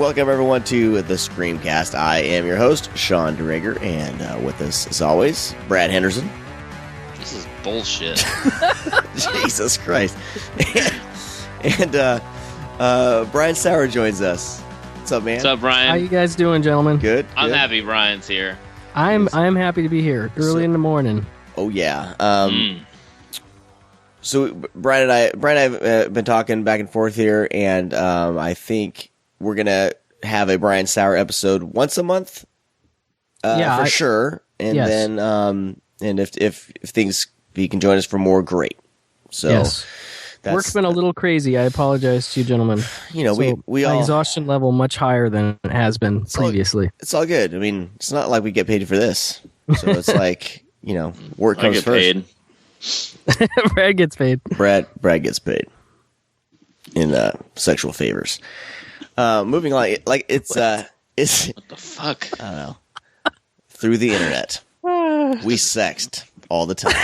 welcome everyone to the Screamcast. I am your host, Sean DeRager, and with us, as always, Brad Henderson. This is bullshit. Jesus Christ. and Brian Saur joins us. What's up, man? What's up, Brian? How you guys doing, gentlemen? Good. I'm good. happy Brian's here. I'm happy to be here early in the morning. Oh, yeah. So Brian and I have been talking back and forth here, and I think we're going to have a Brian Saur episode once a month for sure. And yes. then and if things, if you can join us for more, great. So yes. Work's been a little crazy. I apologize to you, gentlemen. You know, so we my all exhaustion level much higher than it has been previously. It's all good. I mean, it's not like we get paid for this. So it's like, you know, work comes first. Paid. Brad gets paid. Brad gets paid in sexual favors. Moving on, like it's what the fuck? I don't know. Through the internet, we sexed all the time.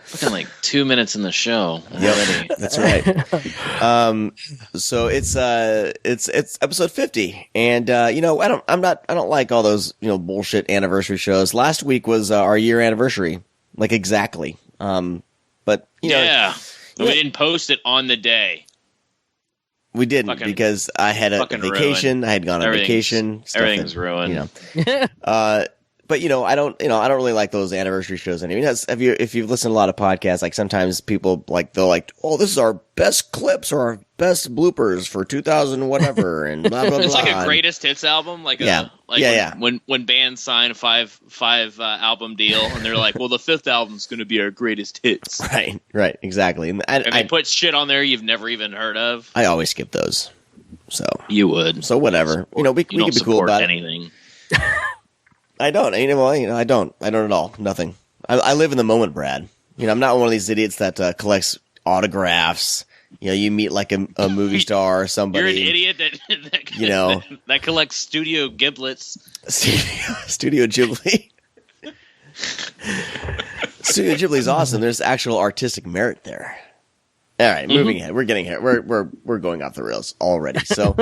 Fucking like 2 minutes in the show already. Yep, that's right. So it's episode 50, and you know, I don't like all those, you know, bullshit anniversary shows. Last week was our year anniversary, like exactly. But you know, we didn't post it on the day. We didn't because I had a vacation. Ruined. I had gone on vacation. Everything's ruined. You know, but you know, I don't really like those anniversary shows anymore. If you've listened to a lot of podcasts, like sometimes people they'll like, oh, this is our best clips or our best bloopers for 2000 whatever, and blah blah blah. It's like a greatest hits album, when bands sign a five album deal, and they're like, well, the fifth album's going to be our greatest hits. Right, exactly. And they put shit on there you've never even heard of. I always skip those. So you would. So whatever. You know, we can be cool about anything. I don't. I don't at all. Nothing. I live in the moment, Brad. You know, I'm not one of these idiots that collects autographs. You know, you meet like a movie star or somebody. You're an idiot that you know, that collects Studio Giblets. Studio Ghibli. Studio Ghibli's awesome. There's actual artistic merit there. All right, moving ahead. We're getting here. We're going off the rails already. So,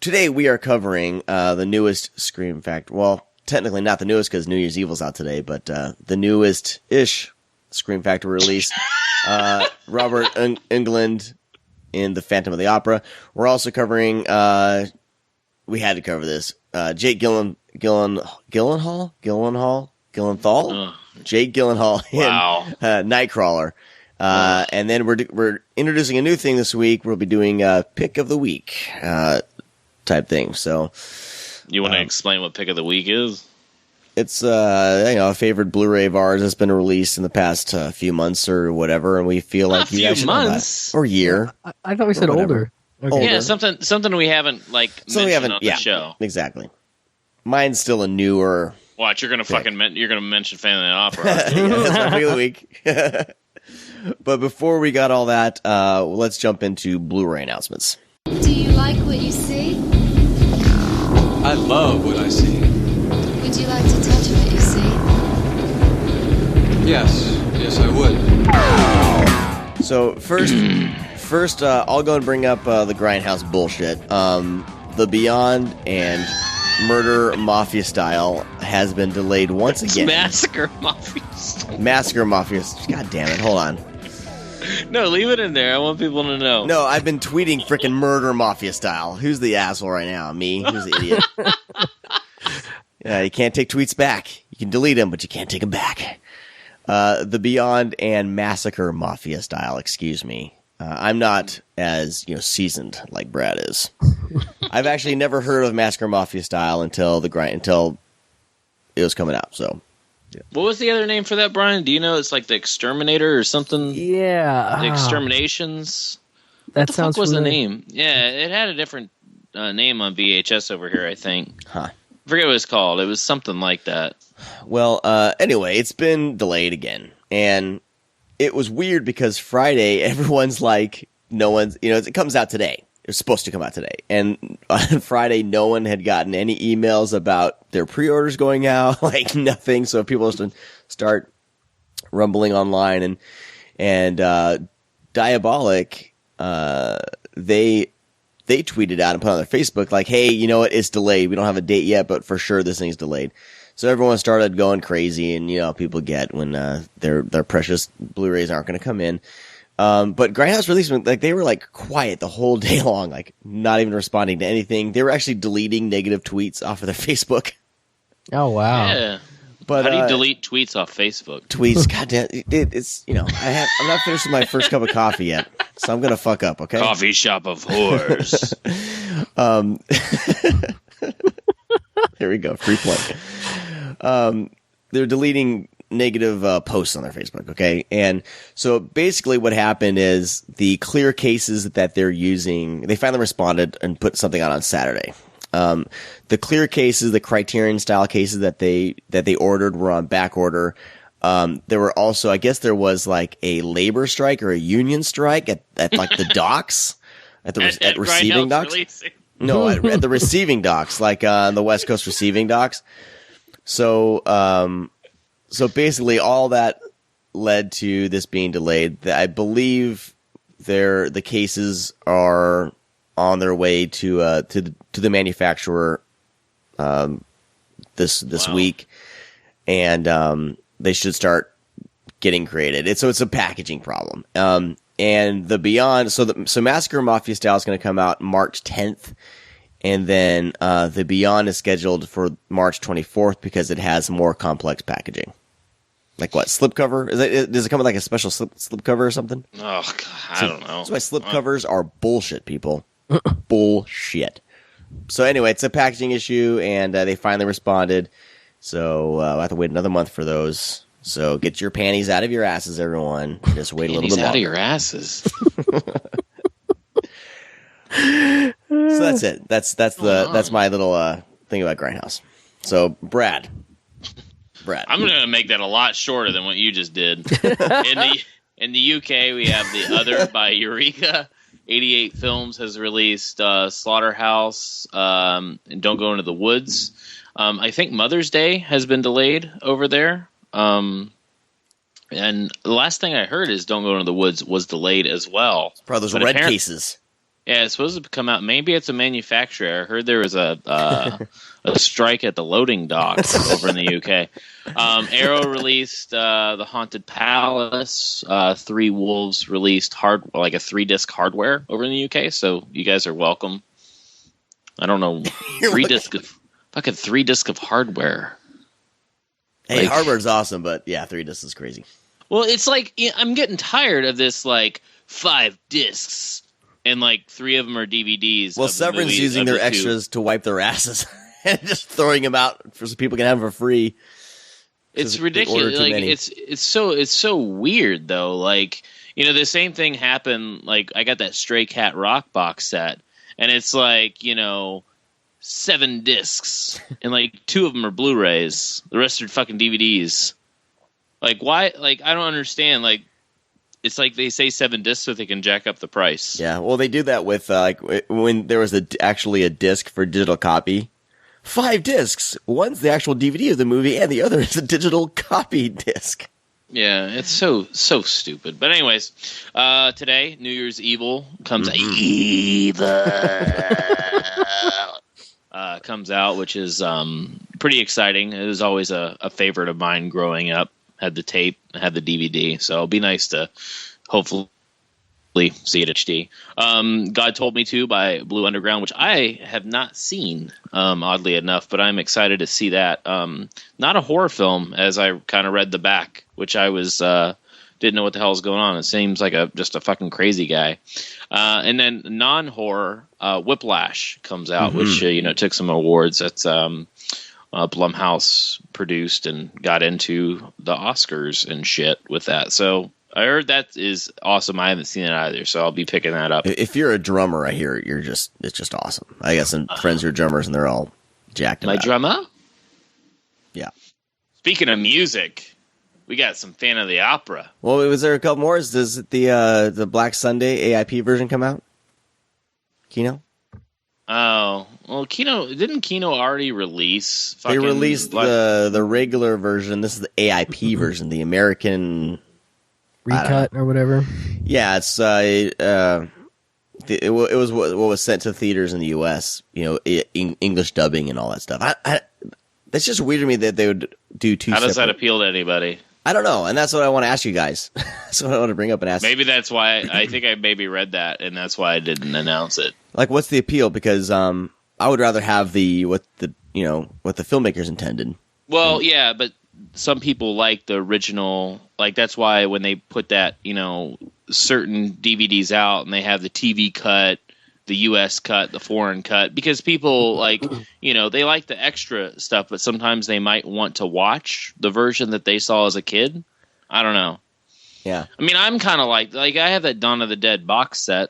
today we are covering the newest Scream Factory. Well, technically not the newest because New Year's Evil's out today, but the newest-ish Scream Factory release. Robert Englund in The Phantom of the Opera. We're also covering, we had to cover this, Jake Gyllenhaal? Jake Gyllenhaal in Nightcrawler. And then we're introducing a new thing this week. We'll be doing Pick of the Week type thing. So, you want to explain what Pick of the Week is? It's a favorite Blu-ray of ours that's been released in the past few months or whatever, and we feel like you guys should know that. Or year. I thought we said older. Okay. Yeah, something we haven't mentioned on the show. Exactly. Mine's still a newer. Watch, you're gonna mention Phantom of the Opera. That's my Pick of the Week. But before we got all that, let's jump into Blu-ray announcements. Do you like what you see? I love what I see. Would you like to touch what you see? Yes, I would. So first, I'll go and bring up the Grindhouse bullshit. The Beyond and Murder Mafia Style has been delayed once again. Massacre Mafia Style. Massacre Mafia. God damn it! Hold on. No, leave it in there. I want people to know. No, I've been tweeting frickin' Murder Mafia Style. Who's the asshole right now? Me? Who's the idiot? You can't take tweets back. You can delete them, but you can't take them back. The Beyond and Massacre Mafia Style, excuse me. I'm not as seasoned like Brad is. I've actually never heard of Massacre Mafia Style until it was coming out. So, yeah. What was the other name for that, Brian? Do you know? It's like the Exterminator or something. Yeah, the Exterminations. That what the sounds fuck was familiar. the name? Yeah, it had a different name on VHS over here, I think. Huh. I forget what it was called. It was something like that. Well, anyway, it's been delayed again, and it was weird because Friday, everyone's like, it comes out today. It was supposed to come out today. And on Friday, no one had gotten any emails about their pre-orders going out, like nothing. So people just start rumbling online, and Diabolic they tweeted out and put on their Facebook like, hey, you know what? It's delayed. We don't have a date yet, but for sure this thing's delayed. So everyone started going crazy, and people get when their precious Blu-rays aren't going to come in. But Grindhouse released, like, they were like quiet the whole day long, like not even responding to anything. They were actually deleting negative tweets off of their Facebook. Oh wow! Yeah. But how do you delete tweets off Facebook? Tweets, goddamn, it's I'm not finished with my first cup of coffee yet, so I'm gonna fuck up. Okay. Coffee shop of whores. Here we go, free play. They're deleting negative posts on their Facebook, okay? And so basically what happened is the clear cases that they're using, they finally responded and put something out on Saturday. The clear cases, the Criterion style cases that they ordered were on back order. There were also, I guess there was like a labor strike or a union strike at like the docks, at receiving docks. Releasing. No, at the receiving docks, like the West Coast receiving docks. So basically all that led to this being delayed. I believe the cases are on their way to the manufacturer this week, and they should start getting created. So it's a packaging problem. And the Beyond, so Massacre Mafia Style is going to come out March 10th. And then the Beyond is scheduled for March 24th because it has more complex packaging. Like what? Slipcover? Does it come with like a special slipcover or something? Oh, God, I don't know. That's why slipcovers are bullshit, people. Bullshit. So anyway, it's a packaging issue, and they finally responded. So we'll have to wait another month for those. So get your panties out of your asses, everyone. Just wait a little bit longer. Out of your asses. So that's it. That's my little thing about Grindhouse. So Brad, I'm going to make that a lot shorter than what you just did. In the UK, we have The Other by Eureka. 88 Films has released Slaughterhouse and Don't Go Into the Woods. I think Mother's Day has been delayed over there. And the last thing I heard is Don't Go Into the Woods was delayed as well. Probably those red cases. Yeah, it's supposed to come out. Maybe it's a manufacturer. I heard there was a strike at the loading dock over in the UK. Arrow released The Haunted Palace. Three Wolves released a 3-disc hardware over in the UK. So you guys are welcome. I don't know, 3-disc of hardware. Hey, hardware's awesome, but yeah, 3 discs is crazy. Well, it's like I'm getting tired of this 5 discs. And 3 of them are DVDs. Well, Severin's using their extras to wipe their asses and just throwing them out so people can have them for free. It's ridiculous. It's so weird though. The same thing happened. I got that Stray Cat Rock box set, and it's 7 discs, and 2 of them are Blu-rays. The rest are fucking DVDs. Why? I don't understand. It's they say 7 discs so they can jack up the price. Yeah, well, they do that with when there was actually a disc for digital copy. 5 discs. One's the actual DVD of the movie, and the other is a digital copy disc. Yeah, it's so stupid. But anyways, today New Year's Evil comes comes out, which is pretty exciting. It was always a favorite of mine growing up. Had the tape, had the DVD, so it'll be nice to hopefully see it HD. God Told Me To by Blue Underground, which I have not seen, oddly enough, but I'm excited to see that. Not a horror film, as I kind of read the back, which I was didn't know what the hell was going on. It seems like just a fucking crazy guy. And then non-horror, Whiplash comes out, which took some awards. That's Blumhouse produced and got into the Oscars and shit with that. So I heard that is awesome. I haven't seen it either, so I'll be picking that up. If you're a drummer, I hear it's just awesome. I got some friends who are drummers, and they're all jacked about My drummer? Yeah. Speaking of music, we got some Fan of the Opera. Well, was there a couple more? Does the Black Sunday AIP version come out? Kino? Oh, well, didn't Kino already release? They released the regular version. This is the AIP version, the American recut or whatever. Yeah, it's it was what was sent to theaters in the U.S. English dubbing and all that stuff. That's just weird to me that they would do two. How does that appeal to anybody? I don't know, and that's what I want to ask you guys. That's what I want to bring up and ask. Maybe that's why I think I maybe read that, and that's why I didn't announce it. Like, what's the appeal? Because I would rather have what the filmmakers intended. Well, yeah, but some people like the original. Like, that's why when they put that, certain DVDs out and they have the TV cut, the US cut, the foreign cut, because people like, they like the extra stuff, but sometimes they might want to watch the version that they saw as a kid. I don't know. Yeah. I mean, I'm kind of like I have that Dawn of the Dead box set.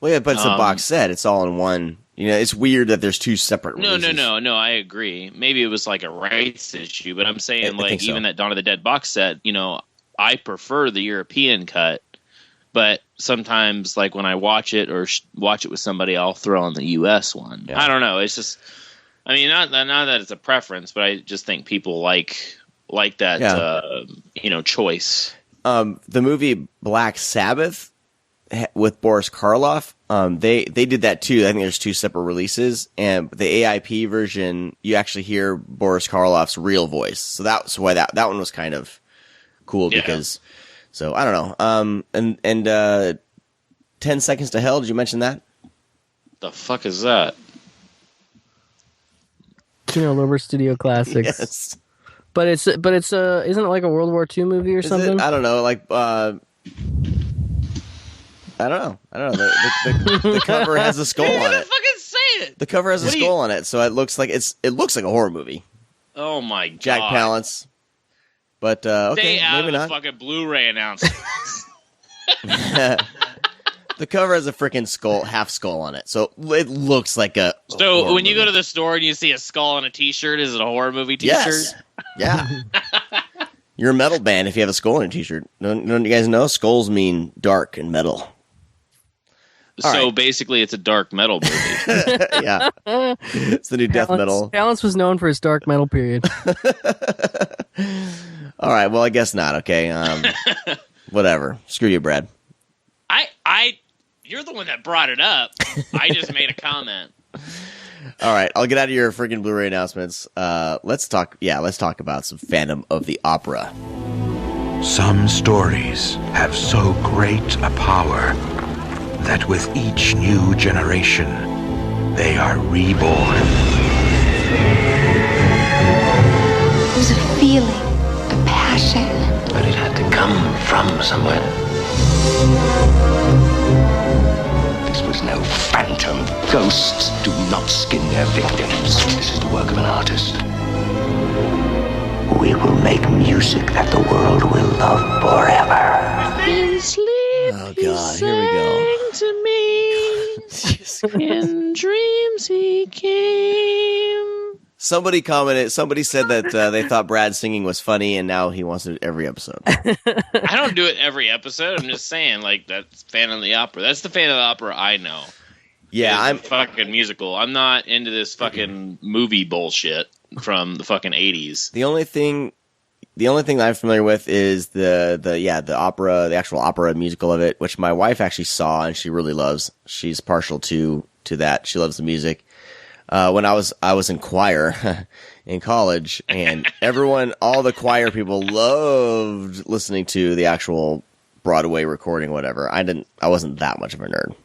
Well, yeah, but it's a box set. It's all in one. It's weird that there's two separate releases. No, I agree. Maybe it was like a rights issue, but I'm saying even that Dawn of the Dead box set, I prefer the European cut. But sometimes, like, when I watch it or watch it with somebody, I'll throw on the U.S. one. Yeah. I don't know. It's just, not that it's a preference, but I just think people like that, choice. The movie Black Sabbath with Boris Karloff, they did that too. I think there's two separate releases, and the AIP version, you actually hear Boris Karloff's real voice. So that's why that one was kind of cool because. So I don't know. And 10 Seconds to Hell. Did you mention that? The fuck is that? Lover Studio Classics. Yes. But it's isn't it like a World War II movie or something? I don't know. Like I don't know. The cover has a skull on it. Fucking say it. The cover has a skull on it, so it looks like a horror movie. Oh my god. Jack Palance. But okay, stay out maybe of not. The fucking Blu-ray announcement. The cover has a freaking skull, half skull on it, so it looks like a. So when you go to the store and you see a skull on a T-shirt, is it a horror movie T-shirt? Yes. Yeah. You're a metal band if you have a skull on a T-shirt. Don't you guys know? Skulls mean dark and metal. So basically, it's a dark metal movie. Yeah, it's the new death metal. Palance was known for his dark metal period. All right, well, I guess not. Okay, whatever. Screw you, Brad. You're the one that brought it up. I just made a comment. All right, I'll get out of your freaking Blu-ray announcements. Let's talk about some Phantom of the Opera. Some stories have so great a power that with each new generation, they are reborn. It was a feeling, a passion. But it had to come from somewhere. This was no phantom. Ghosts do not skin their victims. This is the work of an artist. We will make music that the world will love forever. Oh God, here we go. To me, in dreams he came. Somebody said that they thought Brad's singing was funny, and now he wants it every episode. I don't do it every episode. I'm just saying, like, that's Phantom of the Opera. That's the Phantom of the Opera I know. Yeah, I'm fucking musical. I'm not into this fucking movie bullshit from the fucking 80s. The only thing I'm familiar with is the opera, the actual opera musical of it, which my wife actually saw and she really loves. She's partial to that. She loves the music. When I was in choir in college, and all the choir people loved listening to the actual Broadway recording, whatever. I wasn't that much of a nerd.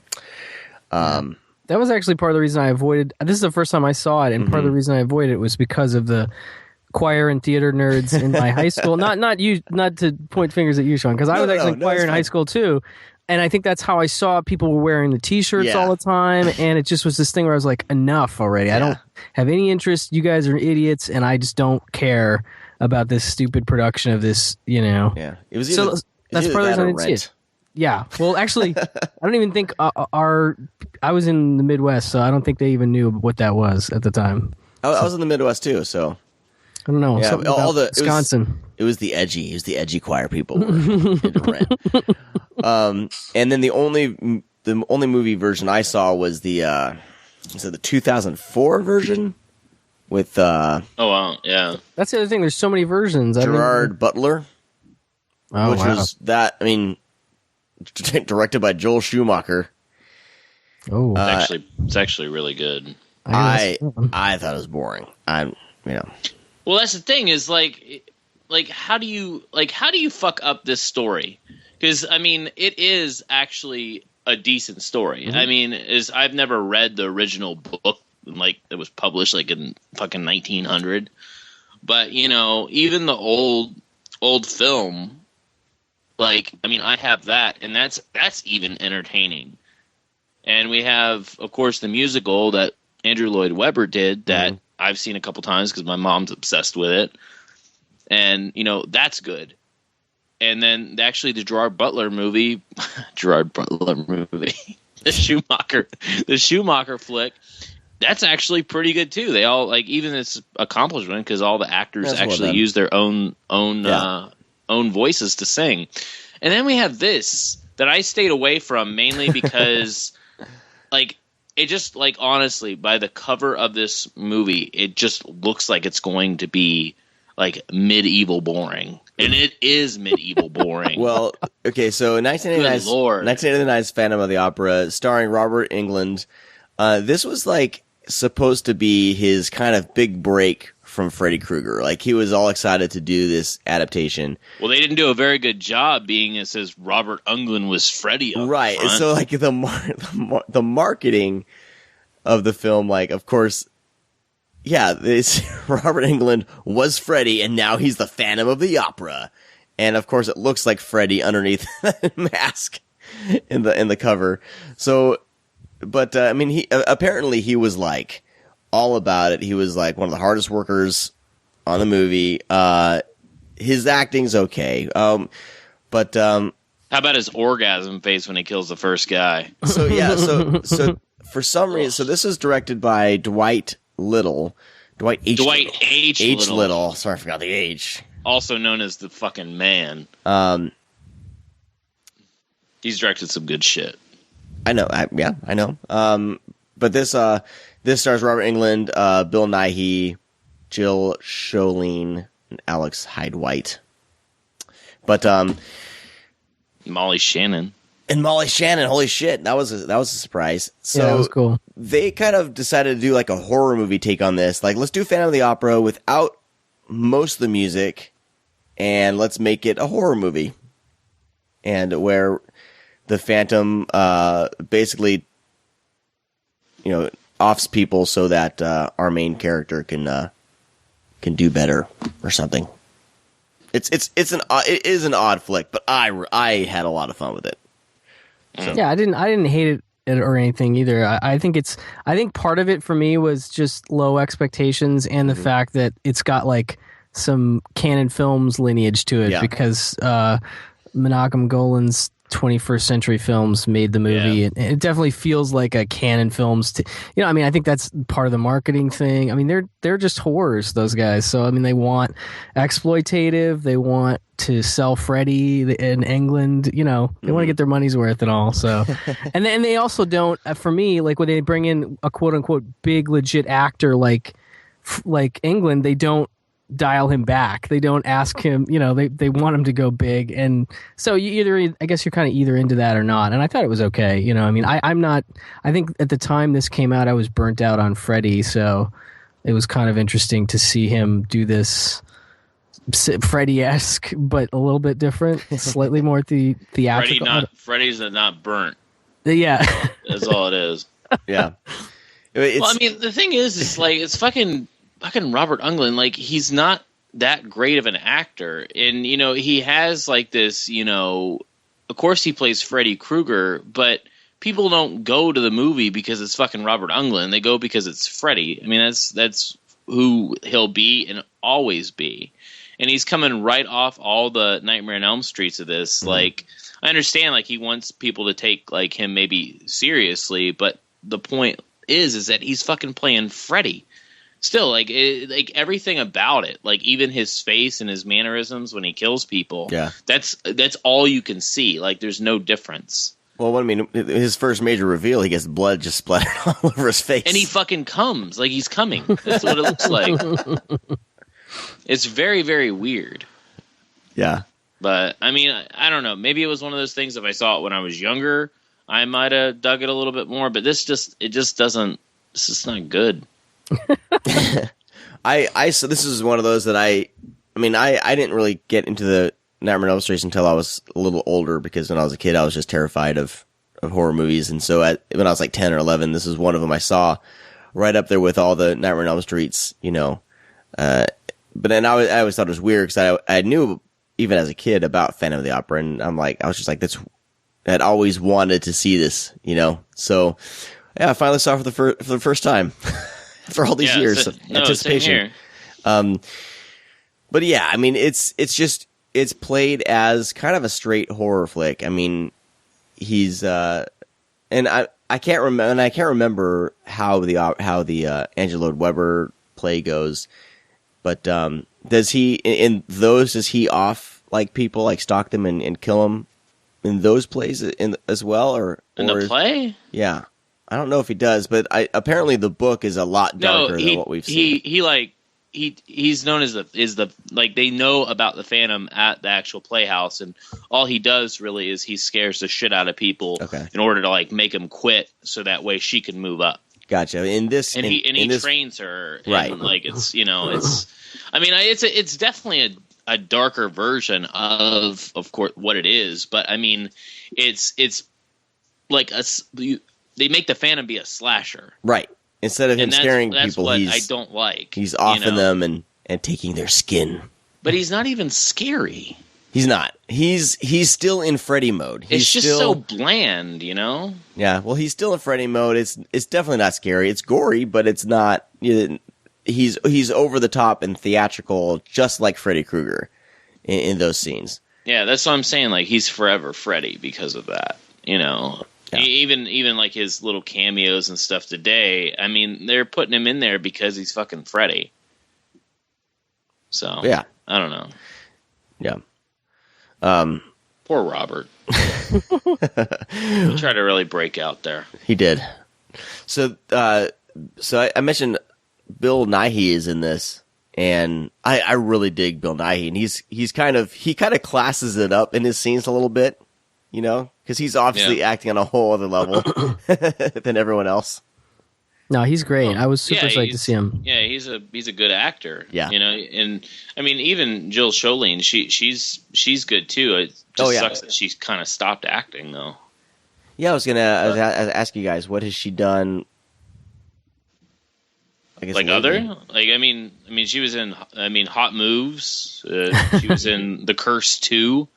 That was actually part of the reason I avoided. This is the first time I saw it, and part of the reason I avoided it was because of the choir and theater nerds in my high school. Not you, not to point fingers at you, Sean, because I was actually in choir in high school too. And I think that's how I saw people were wearing the T-shirts all the time, and it just was this thing where I was like, enough already. I don't have any interest. You guys are idiots, and I just don't care about this stupid production of this, Yeah, it was either, that's part of the reason I didn't see it. Yeah, well, actually, I don't even think I was in the Midwest, so I don't think they even knew what that was at the time. I was in the Midwest too, so I don't know. Yeah, Wisconsin. It was the edgy choir people were into Rent. And then the only movie version I saw was the 2004 version with oh wow, yeah. That's the other thing. There's so many versions. Gerard Butler, which was that. I mean, directed by Joel Schumacher. Oh, It's actually really good. I thought it was boring. Well, that's the thing is like how do you fuck up this story? Because I mean, it is actually a decent story. Mm-hmm. I mean, I've never read the original book like that was published like in fucking 1900, but even the old film, like I mean, I have that, and that's even entertaining. And we have, of course, the musical that Andrew Lloyd Webber did that I've seen a couple times because my mom's obsessed with it. And, that's good. And then actually the Gerard Butler movie, the Schumacher flick, that's actually pretty good too. They all even its accomplishment because all the actors actually use their own voices to sing. And then we have this that I stayed away from mainly because it just honestly, by the cover of this movie, it just looks like it's going to be medieval boring. And it is medieval boring. Well, okay, so 1989's Phantom of the Opera, starring Robert Englund. This was supposed to be his kind of big break from Freddy Krueger. He was all excited to do this adaptation. Well, they didn't do a very good job being it says Robert Englund was Freddy up right. front. So the marketing of the film, of course, it's Robert Englund was Freddy, and now he's the Phantom of the Opera, and of course it looks like Freddy underneath that mask in the cover. So, but I mean, he apparently he was all about it. He was one of the hardest workers on the movie. His acting's okay, but how about his orgasm face when he kills the first guy? So yeah, so for some reason, so this is directed by Dwight H. Little. Sorry, I forgot the H. Also known as the fucking man. He's directed some good shit. I know. I know. But this stars Robert Englund, Bill Nighy, Jill Schoeling, and Alex Hyde-White. But Molly Shannon. And Molly Shannon, holy shit, that was a surprise. So yeah, that was cool. They kind of decided to do a horror movie take on this. Let's do Phantom of the Opera without most of the music, and let's make it a horror movie. And where the Phantom basically, offs people so that our main character can do better or something. It is an odd flick, but I had a lot of fun with it. So. Yeah, I didn't hate it or anything either. I think part of it for me was just low expectations and the fact that it's got some Canon Films lineage to it because Menachem Golan's 21st Century Films made the movie, and it definitely feels like a Canon Films. I mean, I think that's part of the marketing thing. I mean, they're just whores, those guys. So I mean, they want exploitative. They want to sell Freddy in England. They want to get their money's worth and all. So, and then they also don't. For me, when they bring in a quote unquote big legit actor like Englund, they don't dial him back. They don't ask him, they want him to go big. And so I guess you're kind of either into that or not. And I thought it was okay. I mean, I'm not, I think at the time this came out, I was burnt out on Freddy. So it was kind of interesting to see him do this Freddy-esque, but a little bit different, slightly more theatrical. Freddy's not burnt. Yeah. That's all it is. Yeah. Well, I mean, the thing is it's fucking Robert Englund, he's not that great of an actor. And, he has this, of course he plays Freddy Krueger, but people don't go to the movie because it's fucking Robert Englund. They go because it's Freddy. I mean, that's who he'll be and always be. And he's coming right off all the Nightmare on Elm Streets of this. I understand, he wants people to take, him maybe seriously, but the point is that he's fucking playing Freddy. Still, everything about it, even his face and his mannerisms when he kills people, that's all you can see. There's no difference. Well, I mean, his first major reveal, he gets blood just splattered all over his face. And he fucking comes, he's coming. That's what it looks like. It's very, very weird. Yeah. But, I mean, I don't know. Maybe it was one of those things, if I saw it when I was younger, I might have dug it a little bit more, but this just doesn't. This is not good. So this is one of those that I didn't really get into the Nightmare on Elm Street until I was a little older, because when I was a kid I was just terrified of horror movies, and so when I was like 10 or 11, this is one of them I saw right up there with all the Nightmare on Elm Streets, but then I always thought it was weird because I knew even as a kid about Phantom of the Opera, and I was just like, I'd always wanted to see this, so yeah, I finally saw it for the first time after all these years of anticipation. But yeah, I mean, it's played as kind of a straight horror flick. I mean, he's and I can't remember how the Andrew Lloyd Webber play goes, but does he off like people, like stalk them and kill them in those plays as well, or in the play? Yeah, I don't know if he does, but apparently the book is a lot darker than what we've seen. He's known as the like, they know about the Phantom at the actual playhouse, and all he does really is he scares the shit out of people in order to like make them quit, so that way she can move up. Gotcha. He trains her, and right? Like it's it's definitely a darker version of course what it is, but I mean it's like they make the Phantom be a slasher, right? Instead of him scaring that's people, what I don't like. He's offing them and taking their skin. But he's not even scary. He's not. He's still in Freddy mode. It's just so bland, Yeah, well, he's still in Freddy mode. It's definitely not scary. It's gory, but it's not. He's over the top and theatrical, just like Freddy Krueger in those scenes. Yeah, that's what I'm saying. Like, he's forever Freddy because of that. Yeah. Even like his little cameos and stuff today, I mean, they're putting him in there because he's fucking Freddy. So yeah, I don't know. Yeah. Poor Robert. He tried to really break out there. He did. So I mentioned Bill Nighy is in this, and I really dig Bill Nighy, and he kind of classes it up in his scenes a little bit. Because he's obviously acting on a whole other level than everyone else. No, he's great. I was super psyched to see him. Yeah, he's a good actor. Yeah, and I mean, even Jill Scholing, she's good too. It just sucks that she's kind of stopped acting though. Yeah, I was ask you guys, what has she done? I guess I mean, she was in Hot Moves. She was in The Curse 2.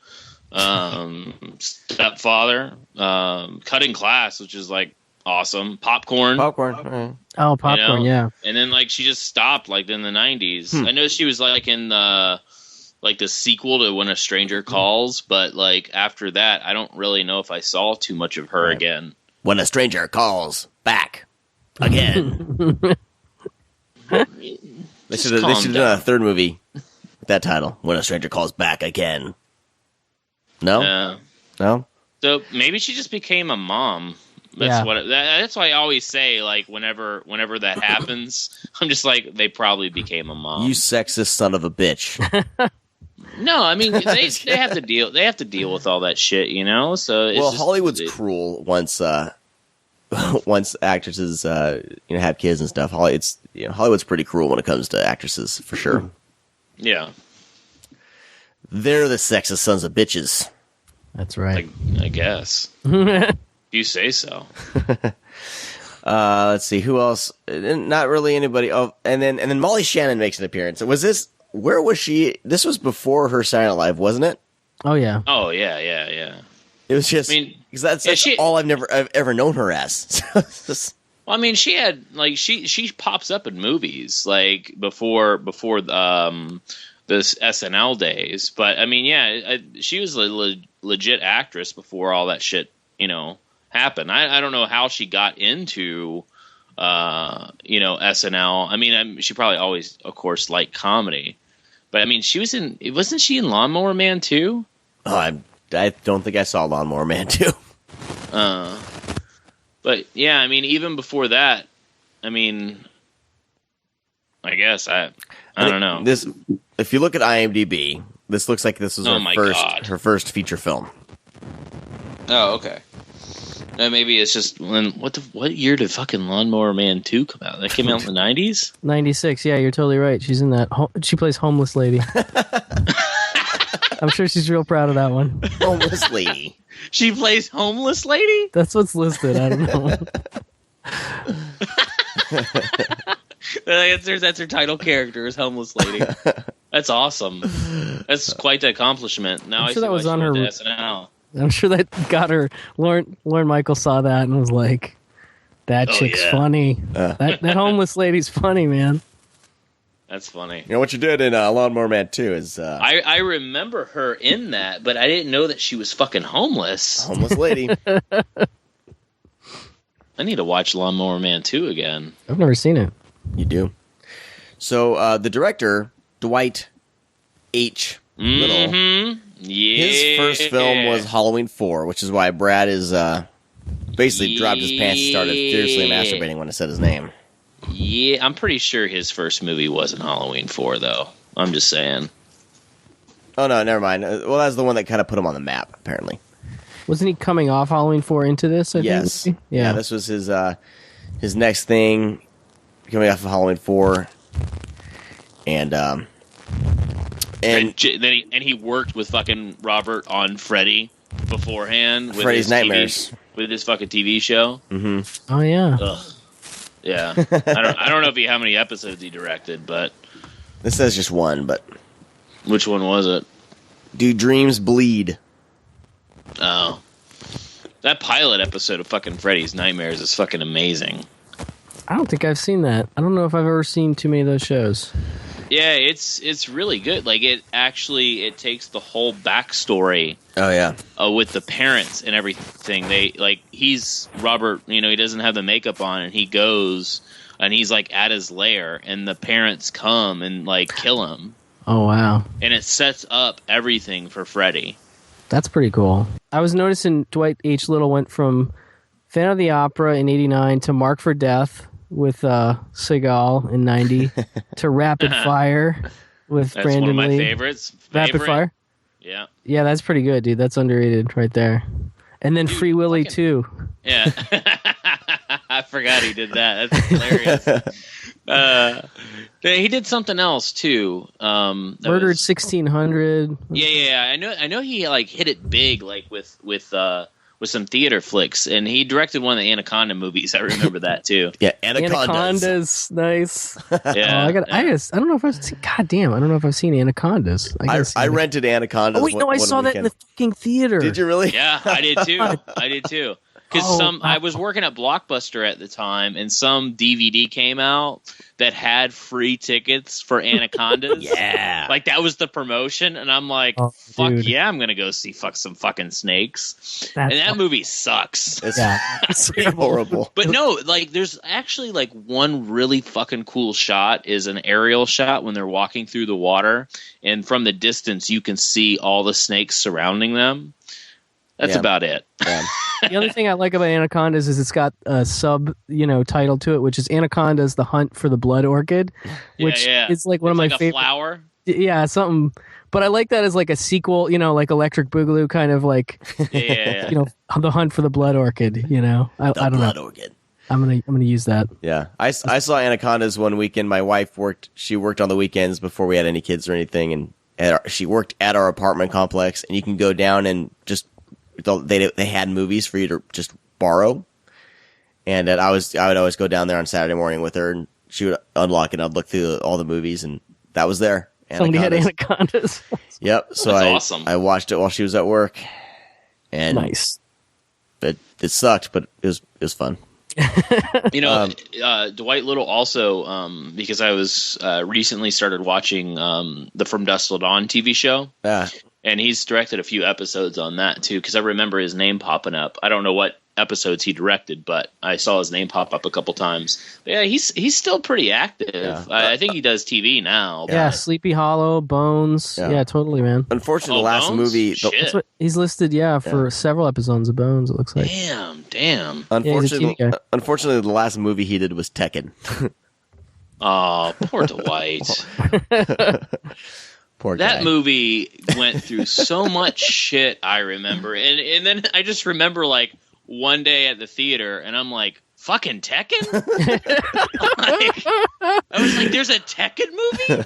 Stepfather, Cutting Class, which is like awesome. Popcorn. Right. Oh, Popcorn, yeah. And then like she just stopped like in the 90s. I know she was like in the sequel to When a Stranger Calls, but like after that, I don't really know if I saw too much of her again. When a Stranger Calls Back Again. They should have done a third movie with that title. When a Stranger Calls Back Again. No? No? So maybe she just became a mom. That's why I always say, like, whenever that happens, I'm just like, they probably became a mom. You sexist son of a bitch. No, I mean they have to deal with all that shit, So it's Hollywood's cruel once actresses have kids and stuff. Hollywood's pretty cruel when it comes to actresses, for sure. Yeah. They're the sexist sons of bitches. That's right. I guess. You say so. Let's see, who else? Not really anybody. Oh, and then Molly Shannon makes an appearance. Where was she? This was before her Silent Live, wasn't it? Oh yeah. Oh yeah. It was just because that's all I've ever known her as. Well, I mean, she had she pops up in movies like before this SNL days, but I mean, she was a legit actress before all that shit, happened. I don't know how she got into, SNL. I mean, she probably always, of course, liked comedy, but I mean, wasn't she in Lawnmower Man too? Oh, I don't think I saw Lawnmower Man too. But yeah, I mean, even before that, I mean, I guess I don't know. If you look at IMDb, this looks like this was her first feature film. Oh, okay. Maybe it's just what year did fucking Lawnmower Man 2 come out? That came out in the 90s? 96. Yeah, you're totally right. She's in that. She plays homeless lady. I'm sure she's real proud of that one. Homeless lady. She plays homeless lady? That's what's listed. I don't know. That's her title character is homeless lady. That's awesome. That's quite the accomplishment. Now I'm I sure see that was why she on her. went to SNL. I'm sure that got her. Lauren Michael saw that and was like, "That chick's funny. That homeless lady's funny, man." That's funny. You know what you did in Lawnmower Man 2 is... I remember her in that, but I didn't know that she was fucking homeless. Homeless lady. I need to watch Lawnmower Man 2 again. I've never seen it. You do. So the director, Dwight H. Little, yeah. his first film was Halloween 4, which is why Brad is basically dropped his pants and started fiercely masturbating when I said his name. Yeah, I'm pretty sure his first movie wasn't Halloween 4, though. I'm just saying. Oh, no, never mind. Well, that's the one that kind of put him on the map, apparently. Wasn't he coming off Halloween 4 into this? I Yes. think? Yeah, this was his next thing, coming off of Halloween 4. And then he worked with fucking Robert on Freddy beforehand. With Freddy's his Nightmares. with his fucking TV show. Mm-hmm. Oh, yeah. Ugh. Yeah. I don't know how many episodes he directed, but... This says just one, but... Which one was it? Do Dreams Bleed? Oh. That pilot episode of fucking Freddy's Nightmares is fucking amazing. I don't think I've seen that. I don't know if I've ever seen too many of those shows. Yeah, it's really good. Like, it takes the whole backstory. Oh, yeah. With the parents and everything. He's Robert, he doesn't have the makeup on, and he goes, and he's, like, at his lair, and the parents come and, like, kill him. Oh, wow. And it sets up everything for Freddy. That's pretty cool. I was noticing Dwight H. Little went from Fan of the Opera in 89 to Mark for Death with Seagal in 90 to Rapid Fire with That's Brandon one of my Lee. favorites. Rapid Fire? Yeah. Yeah, that's pretty good, dude. That's underrated right there. And then Free Willy too. Yeah. I forgot he did that. That's hilarious. He did something else too. Murdered 1600. Yeah. I know he like hit it big, like with some theater flicks, and he directed one of the Anaconda movies. I remember that too. Yeah, Anacondas, nice. Yeah, I don't know if I've seen. God damn, I don't know if I've seen Anacondas. I rented Anacondas. Oh wait, no, I saw that in the fucking theater. Did you really? Yeah, I did too. Because I was working at Blockbuster at the time, and some DVD came out that had free tickets for Anacondas. Yeah, like that was the promotion, and I'm like, "Fuck dude. Yeah, I'm gonna go see some fucking snakes." That movie sucks. It's pretty horrible. But no, like there's actually like one really fucking cool shot is an aerial shot when they're walking through the water, and from the distance you can see all the snakes surrounding them. That's about it. Yeah. The other thing I like about Anacondas is it's got a title to it, which is Anacondas: The Hunt for the Blood Orchid, which is like one of my favorite. Flower. Yeah, something. But I like that as like a sequel, like Electric Boogaloo, kind of like, The Hunt for the Blood Orchid. I don't know. Orchid. I'm gonna use that. Yeah, I saw Anacondas one weekend. My wife worked on the weekends before we had any kids or anything, and she worked at our apartment complex. And you can go down and just. They had movies for you to just borrow, and I would always go down there on Saturday morning with her, and she would unlock it. I'd look through all the movies, and that was there. Somebody had Anacondas. Yep. So awesome. I watched it while she was at work, and nice. It sucked, but it was fun. Dwight Little also, because I was recently started watching the From Dusk Till Dawn TV show. And he's directed a few episodes on that, too, because I remember his name popping up. I don't know what episodes he directed, but I saw his name pop up a couple times. But yeah, he's still pretty active. Yeah. I think he does TV now. Yeah, Sleepy Hollow, Bones. Yeah, totally, man. Unfortunately, the last movie... That's what he's listed, for several episodes of Bones, it looks like. Damn. Unfortunately, the last movie he did was Tekken. Oh, poor Dwight. Poor guy. That movie went through so much shit, I remember. And then I just remember, like, one day at the theater, and I'm like, fucking Tekken? I was like, there's a Tekken movie?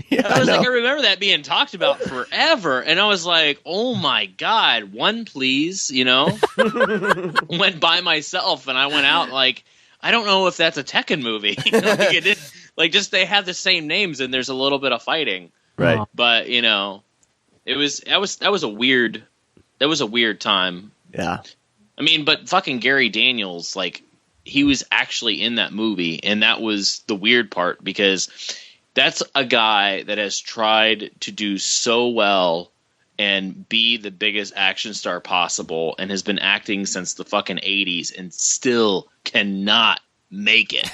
Yeah, I was know. like, I remember that being talked about forever, and I was like, oh my god, one please, you know? Went by myself, and I went out like, I don't know if that's a Tekken movie. Like, it did, like, just they have the same names, and there's a little bit of fighting, Right. but you know, that was a weird time. Yeah. I mean, but fucking Gary Daniels, like, he was actually in that movie, and that was the weird part, because that's a guy that has tried to do so well and be the biggest action star possible, and has been acting since the fucking 80s and still cannot make it.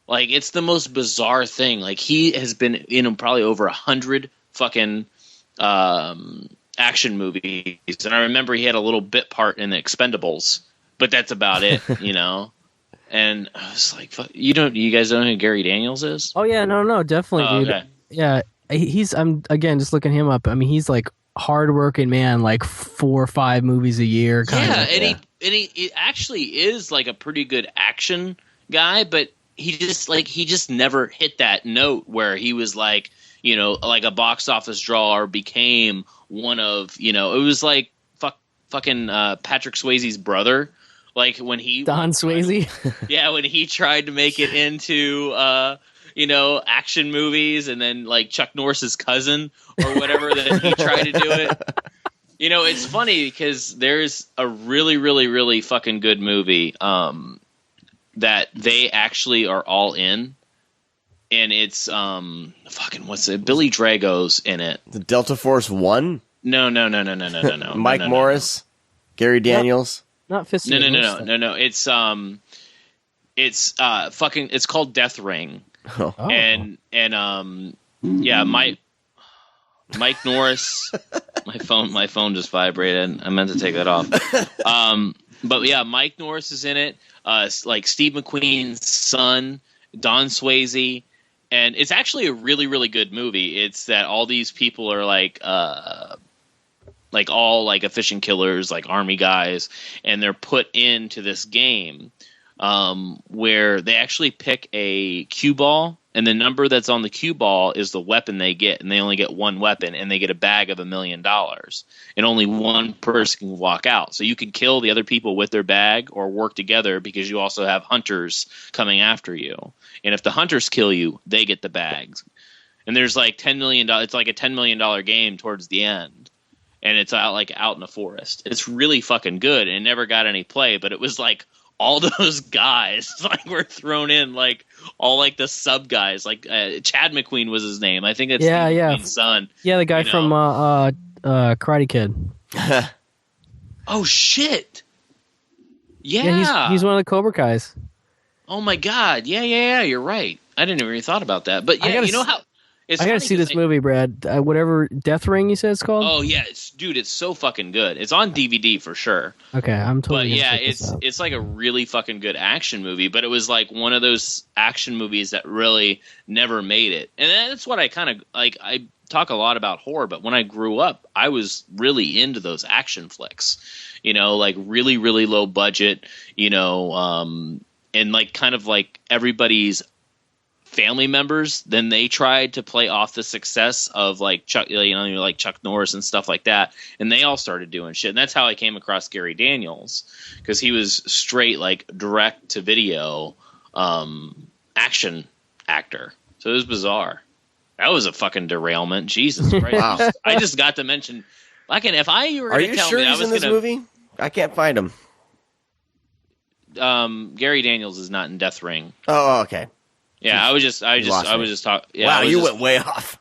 Like, it's the most bizarre thing. Like, he has been in probably over 100 fucking action movies, and I remember he had a little bit part in the Expendables, but that's about it, you know. And I was like, fuck, you guys don't know who Gary Daniels is? Oh yeah, no, definitely, dude. Okay. Yeah, I'm again just looking him up. I mean, he's like hardworking man, like 4 or 5 movies a year. Yeah, and he actually is like a pretty good action guy, but he just never hit that note where he was like, you know, like a box office draw or became one of, you know, it was like fucking Patrick Swayze's brother. Like when he Don Swayze, yeah, when he tried to make it into you know, action movies, and then like Chuck Norris's cousin or whatever, that he tried to do it. You know, it's funny because there's a really, really, really fucking good movie that they actually are all in, and it's fucking what's it? Billy Drago's in it. The Delta Force 1? No. Mike Morris, Gary Daniels. not Fist. No. It's fucking. It's called Death Ring, Oh. and yeah, Mike Norris. My phone just vibrated. I meant to take that off. But yeah, Mike Norris is in it. Like Steve McQueen's son, Don Swayze, and it's actually a really, really good movie. It's that all these people are like all like efficient killers, like army guys, and they're put into this game where they actually pick a cue ball, and the number that's on the cue ball is the weapon they get, and they only get one weapon, and they get a bag of $1 million, and only one person can walk out. So you can kill the other people with their bag or work together, because you also have hunters coming after you. And if the hunters kill you, they get the bags. And there's like $10 million. It's like a $10 million game towards the end. And it's out in the forest. It's really fucking good, and it never got any play, but it was like all those guys like were thrown in, like all like the sub guys, like Chad McQueen was his name. I think that's McQueen's son. Yeah, the guy from Karate Kid. Oh shit! Yeah, he's one of the Cobra Kais. Oh my god! Yeah. You're right. I didn't even thought about that. But yeah, you know how. I gotta see this movie, Brad. Whatever Death Ring you said it's called. Oh yeah, it's so fucking good. It's on DVD for sure. Okay, I'm totally. But yeah, it's like a really fucking good action movie. But it was like one of those action movies that really never made it. And that's what I kind of like. I talk a lot about horror, but when I grew up, I was really into those action flicks. You know, like really, really low budget. You know, and like kind of like everybody's family members, then they tried to play off the success of like Chuck, like Chuck Norris and stuff like that, and they all started doing shit. And that's how I came across Gary Daniels, because he was straight like direct to video action actor. So it was bizarre. That was a fucking derailment. Jesus Christ! Wow. I just got to mention. Like, if I were Are to you tell sure me he's I was in this gonna, movie? I can't find him. Gary Daniels is not in Death Ring. Oh, okay. Yeah, I was just talking. Yeah, wow, you went way off.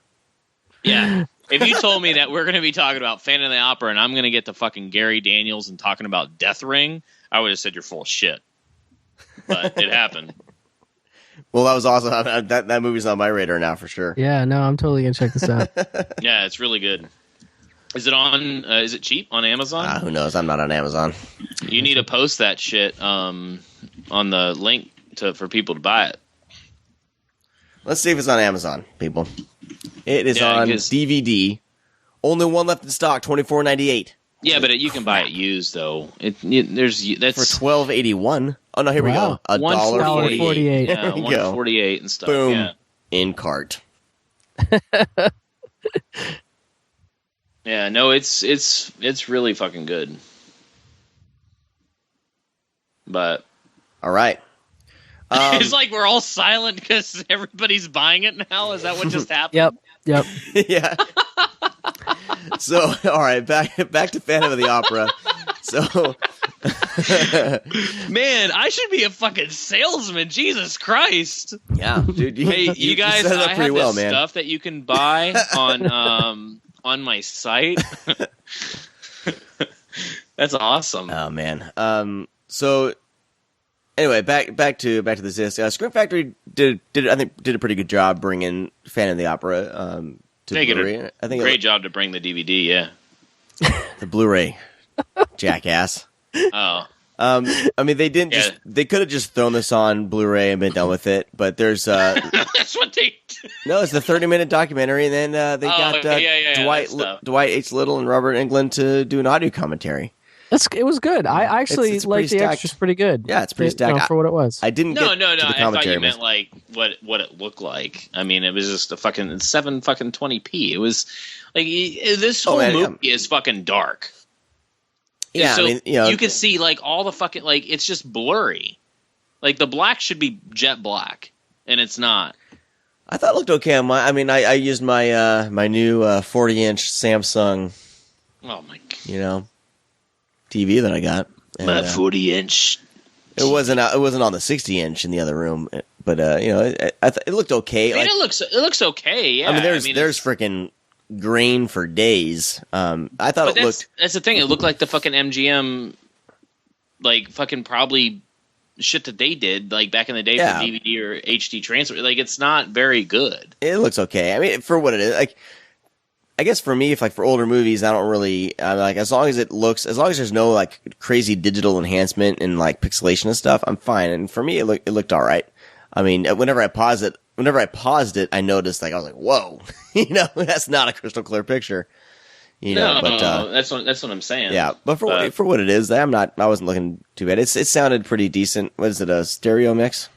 Yeah. If you told me that we're going to be talking about Phantom of the Opera and I'm going to get to fucking Gary Daniels and talking about Death Ring, I would have said you're full of shit. But it happened. Well, that was awesome. That movie's on my radar now for sure. Yeah, no, I'm totally gonna check this out. Yeah, it's really good. Is it on? Is it cheap on Amazon? Who knows? I'm not on Amazon. You need to post that shit on the link for people to buy it. Let's see if it's on Amazon, people. It is on DVD. Only one left in stock, $24.98. Yeah, but you can buy it used though. That's for $12.81. Oh no, here we go. $1.48. Yeah, $1.48 and stuff. Boom. Yeah. In cart. Yeah, no, it's really fucking good. But all right. It's like we're all silent because everybody's buying it now. Is that what just happened? Yep. Yeah. So, all right, back to Phantom of the Opera. So, man, I should be a fucking salesman. Jesus Christ. Yeah, dude. Hey, you guys, set it up I pretty have well, this man. stuff that you can buy on my site. That's awesome. Oh man. So anyway, back to this disc. Scream Factory did a pretty good job bringing Phantom of the Opera to Blu-ray. I think great job to bring the DVD. Yeah, the Blu-ray, jackass. Oh. I mean, they didn't just. They could have just thrown this on Blu-ray and been done with it. But there's that's what they. No, it's the 30-minute documentary, and then they got Dwight H. Little and Robert Englund to do an audio commentary. It was good. I actually liked the extras pretty good. Yeah, it's pretty stacked for what it was. I didn't. No. To the I thought you meant like what it looked like. I mean, it was just a fucking 720p. It was like this whole movie is fucking dark. Yeah, so I mean, you can see like all the fucking like it's just blurry. Like the black should be jet black, and it's not. I thought it looked okay on my. I mean, I used my my new 40-inch Samsung. Oh my god! TV that I got. And, my 40-inch. It wasn't on the 60-inch in the other room, but it looked okay. I mean, it looks okay. Yeah. I mean, there's freaking grain for days. I thought that's the thing. It looked like the fucking MGM, like fucking probably shit that they did like back in the day for DVD or HD transfer. Like it's not very good. It looks okay. I mean, for what it is, like. I guess for me, if like for older movies, I don't really like as long as there's no like crazy digital enhancement and like pixelation and stuff, I'm fine. And for me, it looked all right. I mean, whenever I paused it, I noticed like I was like, whoa, that's not a crystal clear picture. But that's what I'm saying. Yeah, but for what it is, I wasn't looking too bad. It sounded pretty decent. What is it? A stereo mix?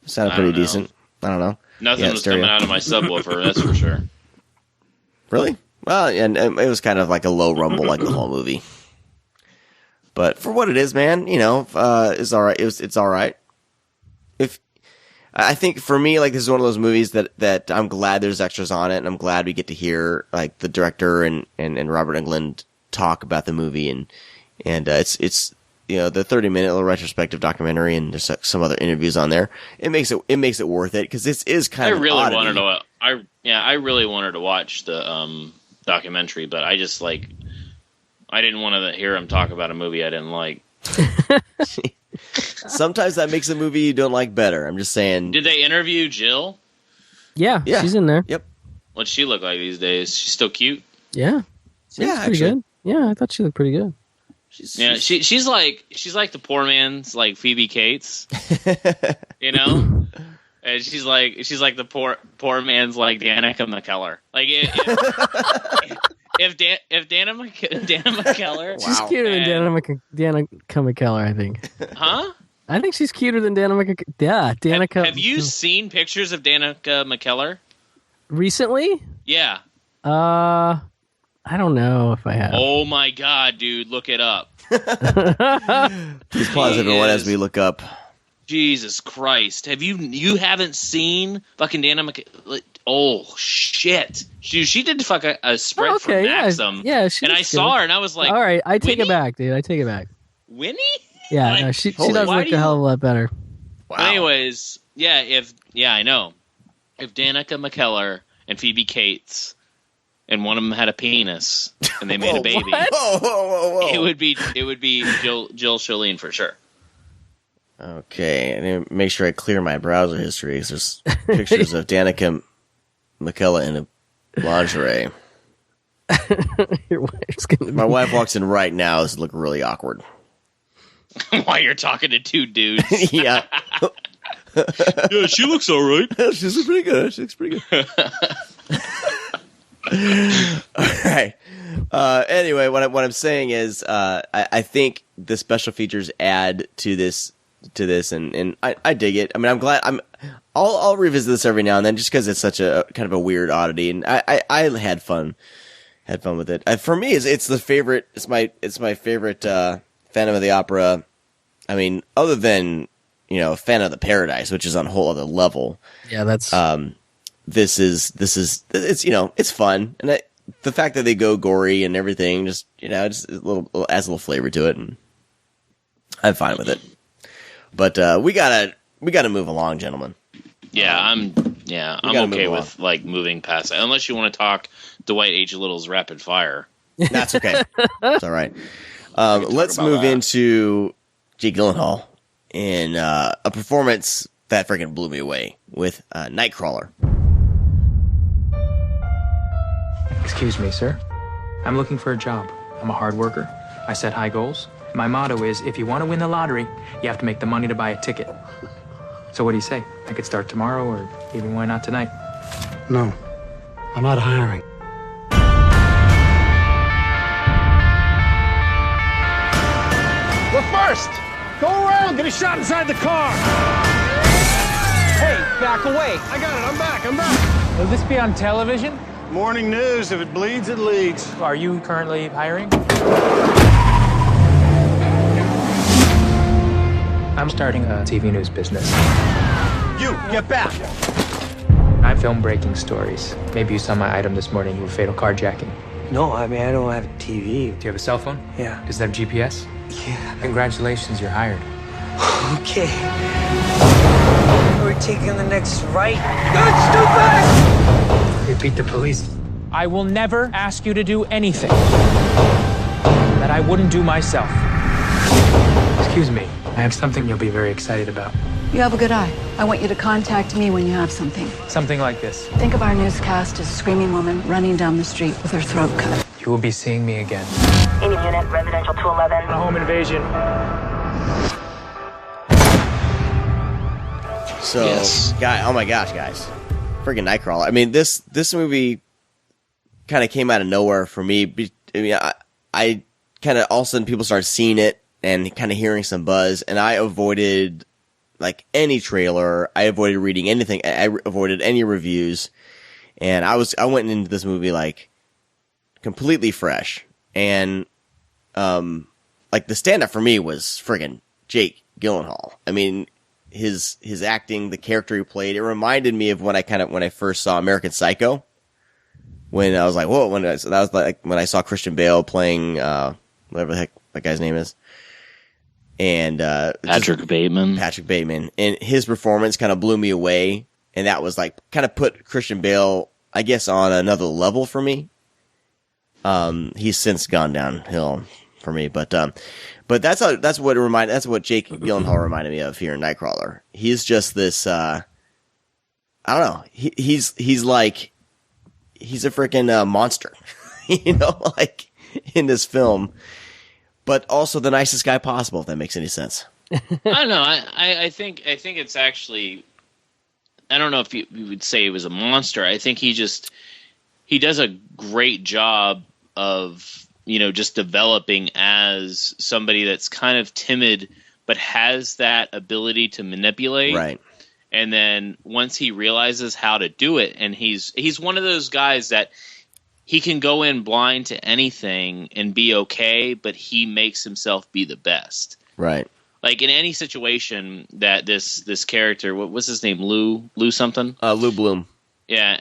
It sounded pretty decent. I don't know. Nothing was coming out of my subwoofer. That's for sure. Really? Well, and it was kind of like a low rumble, like the whole movie. But for what it is, man, it's all right. It's all right. I think for me, like this is one of those movies that I'm glad there's extras on it, and I'm glad we get to hear like the director and Robert Englund talk about the movie, and it's the 30-minute little retrospective documentary, and there's some other interviews on there. It makes it worth it because this is kind of. I really wanted to watch the documentary, but I just I didn't want to hear him talk about a movie I didn't like. Sometimes that makes a movie you don't like better. I'm just saying. Did they interview Jill? Yeah, she's in there. Yep. What's she look like these days? She's still cute. Yeah. Seems pretty good. Yeah, I thought she looked pretty good. She's like the poor man's like Phoebe Cates, and she's like the poor man's like Danica McKellar. Like if Dana McKellar, she's cuter than Danica McKellar, I think. Huh? I think she's cuter than Danica. Yeah, Danica. Have you seen pictures of Danica McKellar recently? Yeah. I don't know if I have. Oh my god, dude, look it up. Please pause everyone as we look up. Jesus Christ. You haven't seen fucking Dana McKellar? Oh shit. She did fuck a spread for Maxim. Yeah, and I saw her and I was like, all right, I take Winnie? it back, dude. I take it back. Winnie? Yeah, no, she does look a hell of a lot better. Wow. But anyways, I know. If Danica McKellar and Phoebe Cates and one of them had a penis and they made a baby, whoa. it would be Jill Chalene for sure. Okay, I need to make sure I clear my browser history. There's pictures of Danica McKellar in a lingerie. My wife walks in right now. This would look really awkward. While you're talking to two dudes. Yeah. Yeah, she looks all right. She looks pretty good. All right. Anyway, what I'm saying is, I think the special features add to this, and I dig it. I mean, I'm glad. I'll revisit this every now and then, just because it's such a kind of a weird oddity, and I had fun with it. For me, it's the favorite. It's my favorite Phantom of the Opera. I mean, other than Phantom of the Paradise, which is on a whole other level. Yeah, that's. This is it's fun, and the fact that they go gory and everything, just just adds a little flavor to it, and I'm fine with it. But we gotta move along, gentlemen. Yeah, I'm okay with moving past it, unless you want to talk Dwight H. Little's Rapid Fire. That's okay. That's all right. Let's move into Jake Gyllenhaal in a performance that freaking blew me away with Nightcrawler. Excuse me, sir. I'm looking for a job. I'm a hard worker. I set high goals. My motto is, if you want to win the lottery, you have to make the money to buy a ticket. So what do you say? I could start tomorrow, or even why not tonight? No, I'm not hiring. Look first! Go around! Get a shot inside the car! Hey, back away! I got it, I'm back! Will this be on television? Morning news. If it bleeds, it leads. Are you currently hiring? I'm starting a TV news business. You, get back! I film breaking stories. Maybe you saw my item this morning with fatal carjacking. No, I mean, I don't have a TV. Do you have a cell phone? Yeah. Does it have GPS? Yeah. Congratulations, you're hired. Okay. We're taking the next right. Good, stupid! Repeat the police. I will never ask you to do anything that I wouldn't do myself. Excuse me. I have something you'll be very excited about. You have a good eye. I want you to contact me when you have something. Something like this. Think of our newscast as a screaming woman running down the street with her throat cut. You will be seeing me again. Any unit, residential 211. A home invasion. So, oh my gosh, guys. Friggin' Nightcrawler. I mean, this movie kind of came out of nowhere for me. I mean, I kind of, all of a sudden people started seeing it and kind of hearing some buzz, and I avoided any trailer. I avoided reading anything. I avoided any reviews, and I went into this movie completely fresh. And the stand-up for me was friggin' Jake Gyllenhaal. I mean, his acting, the character he played, it reminded me of when I first saw American Psycho. When I was like, whoa, when I saw Christian Bale playing whatever the heck that guy's name is. And Patrick Bateman, and his performance kind of blew me away, and that was kind of put Christian Bale, I guess, on another level for me. He's since gone downhill for me, but that's what Jake Gyllenhaal reminded me of here in Nightcrawler. He's just this, I don't know, he's a freaking monster, in this film. But also the nicest guy possible, if that makes any sense. I don't know. I think it's actually, I don't know if you would say it was a monster. I think he does a great job of, just developing as somebody that's kind of timid, but has that ability to manipulate. Right. And then once he realizes how to do it, and he's one of those guys that he can go in blind to anything and be okay, but he makes himself be the best. Right. Like in any situation that this character, what was his name? Lou something? Lou Bloom. Yeah.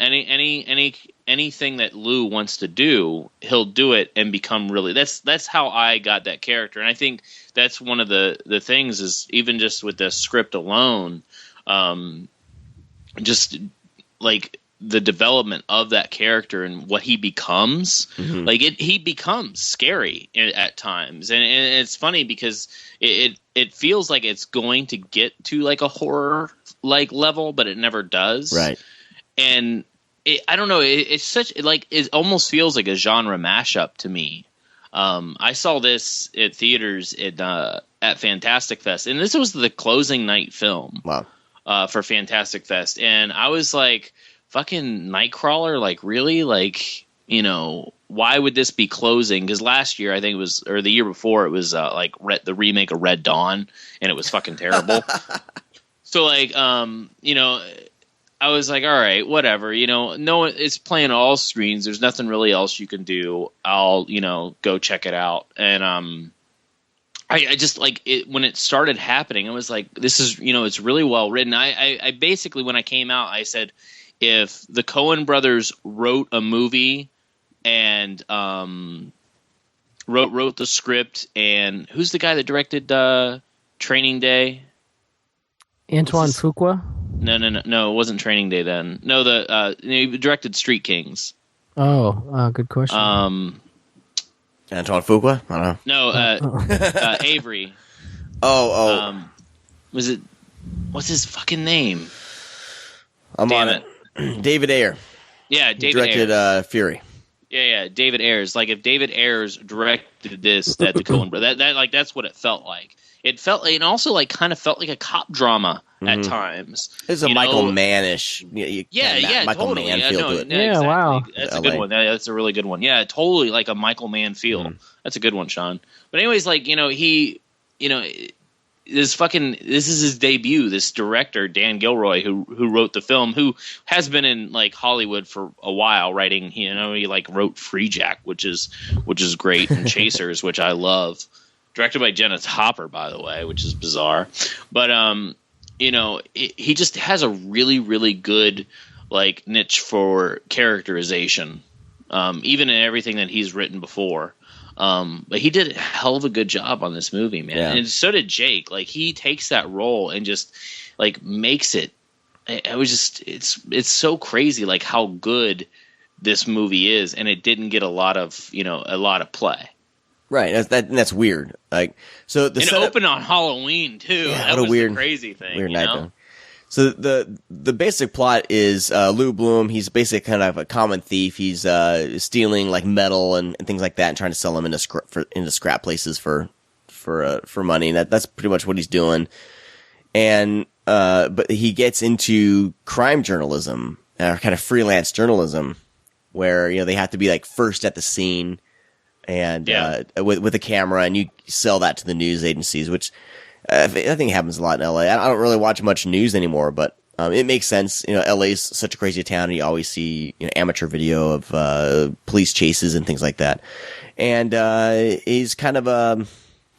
Anything that Lou wants to do, he'll do it and become really, that's how I got that character. And I think that's one of the things is even just with the script alone, just the development of that character and what he becomes, he becomes scary at times, and it's funny because it feels like it's going to get to a horror level, but it never does. Right. And I don't know. It's such it almost feels like a genre mashup to me. I saw this at theaters at Fantastic Fest, and this was the closing night film. Wow. For Fantastic Fest, and I was like, fucking Nightcrawler, really? why would this be closing? Because last year, I think it was, or the year before, it was the remake of Red Dawn, and it was fucking terrible. So I was like, all right, whatever. No, it's playing all screens. There's nothing really else you can do. I'll go check it out. And I just like it when it started happening. I was like, this is it's really well written. I basically, when I came out, I said, if the Coen brothers wrote a movie and wrote the script, and who's the guy that directed Training Day? Antoine Fuqua? No, it wasn't Training Day then. No, he directed Street Kings. Oh, good question. Antoine Fuqua? I don't know. No, Avery. Was it? What's his fucking name? I'm on it. David Ayer. Yeah, David directed Ayers. Fury. Yeah, David Ayers. Like, if David Ayers directed this, that the Coen brothers, that's what it felt like. It felt, and also kind of felt like a cop drama at times. It's a Michael Mann-ish. Michael totally. Mann feel to it. Yeah, exactly. wow. That's a good one. That's a really good one. Yeah, totally like a Michael Mann feel. That's a good one, Sean. But anyways, this is his debut. This director, Dan Gilroy, who wrote the film, who has been in Hollywood for a while, writing. He wrote Free Jack, which is great, and Chasers, which I love. Directed by Jenna Hopper, by the way, which is bizarre. But he just has a really, really good niche for characterization, even in everything that he's written before. But he did a hell of a good job on this movie, man. Yeah. And so did Jake. He takes that role and just makes it. It's so crazy how good this movie is, and it didn't get a lot of play. Right, that's weird. So the setup, opened on Halloween too. Yeah, that was weird, the crazy thing. Weird night, though. So the basic plot is Lou Bloom. He's basically kind of a common thief. He's stealing metal and things like that, and trying to sell them into scrap places for money. And that's pretty much what he's doing. And but he gets into crime journalism, kind of freelance journalism, where they have to be first at the scene. And with a camera, and you sell that to the news agencies, which I think happens a lot in LA. I don't really watch much news anymore, but it makes sense. LA's such a crazy town, and you always see amateur video of police chases and things like that. And he's kind of I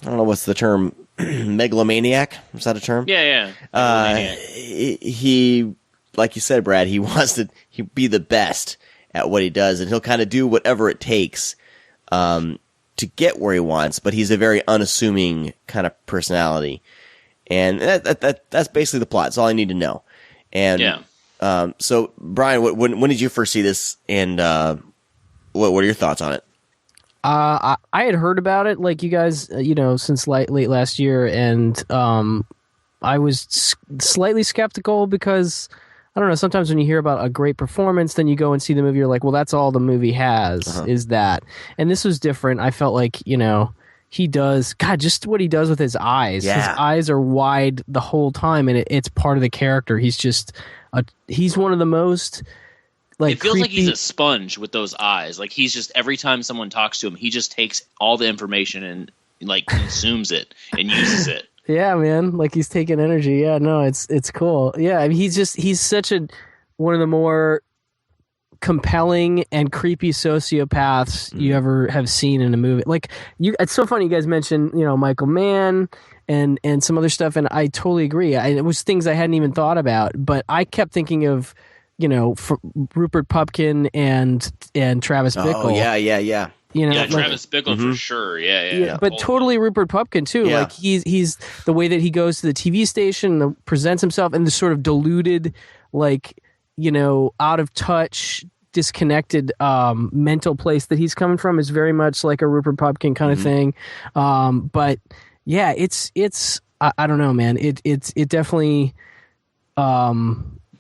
don't know what's the term, megalomaniac. Is that a term? Yeah. He, like you said, Brad, he wants to be the best at what he does, and he'll kind of do whatever it takes to get where he wants, but he's a very unassuming kind of personality, and that's basically the plot. It's all I need to know. And so, Brian, when did you first see this, and what are your thoughts on it? I had heard about it, like you guys, since late last year, and I was slightly skeptical because, I don't know, sometimes when you hear about a great performance, then you go and see the movie, you're like, well, that's all the movie has, is that. And this was different. I felt like, he does, God, just what he does with his eyes. Yeah. His eyes are wide the whole time, and it's part of the character. He's just, he's one of the most, it feels like he's a sponge with those eyes. He's just, every time someone talks to him, he just takes all the information and, consumes it and uses it. Yeah, man. He's taking energy. Yeah, no, it's cool. Yeah, I mean, he's such one of the more compelling and creepy sociopaths you ever have seen in a movie. It's so funny you guys mentioned, Michael Mann and some other stuff, and I totally agree. It was things I hadn't even thought about, but I kept thinking of, Rupert Pupkin and Travis Bickle. Oh, yeah. Travis Bickle for sure. Yeah. But totally Rupert Pupkin too. Yeah. He's the way that he goes to the TV station, presents himself, and the sort of deluded, out of touch, disconnected mental place that he's coming from is very much like a Rupert Pupkin kind of thing. But yeah, it's I don't know, man. It definitely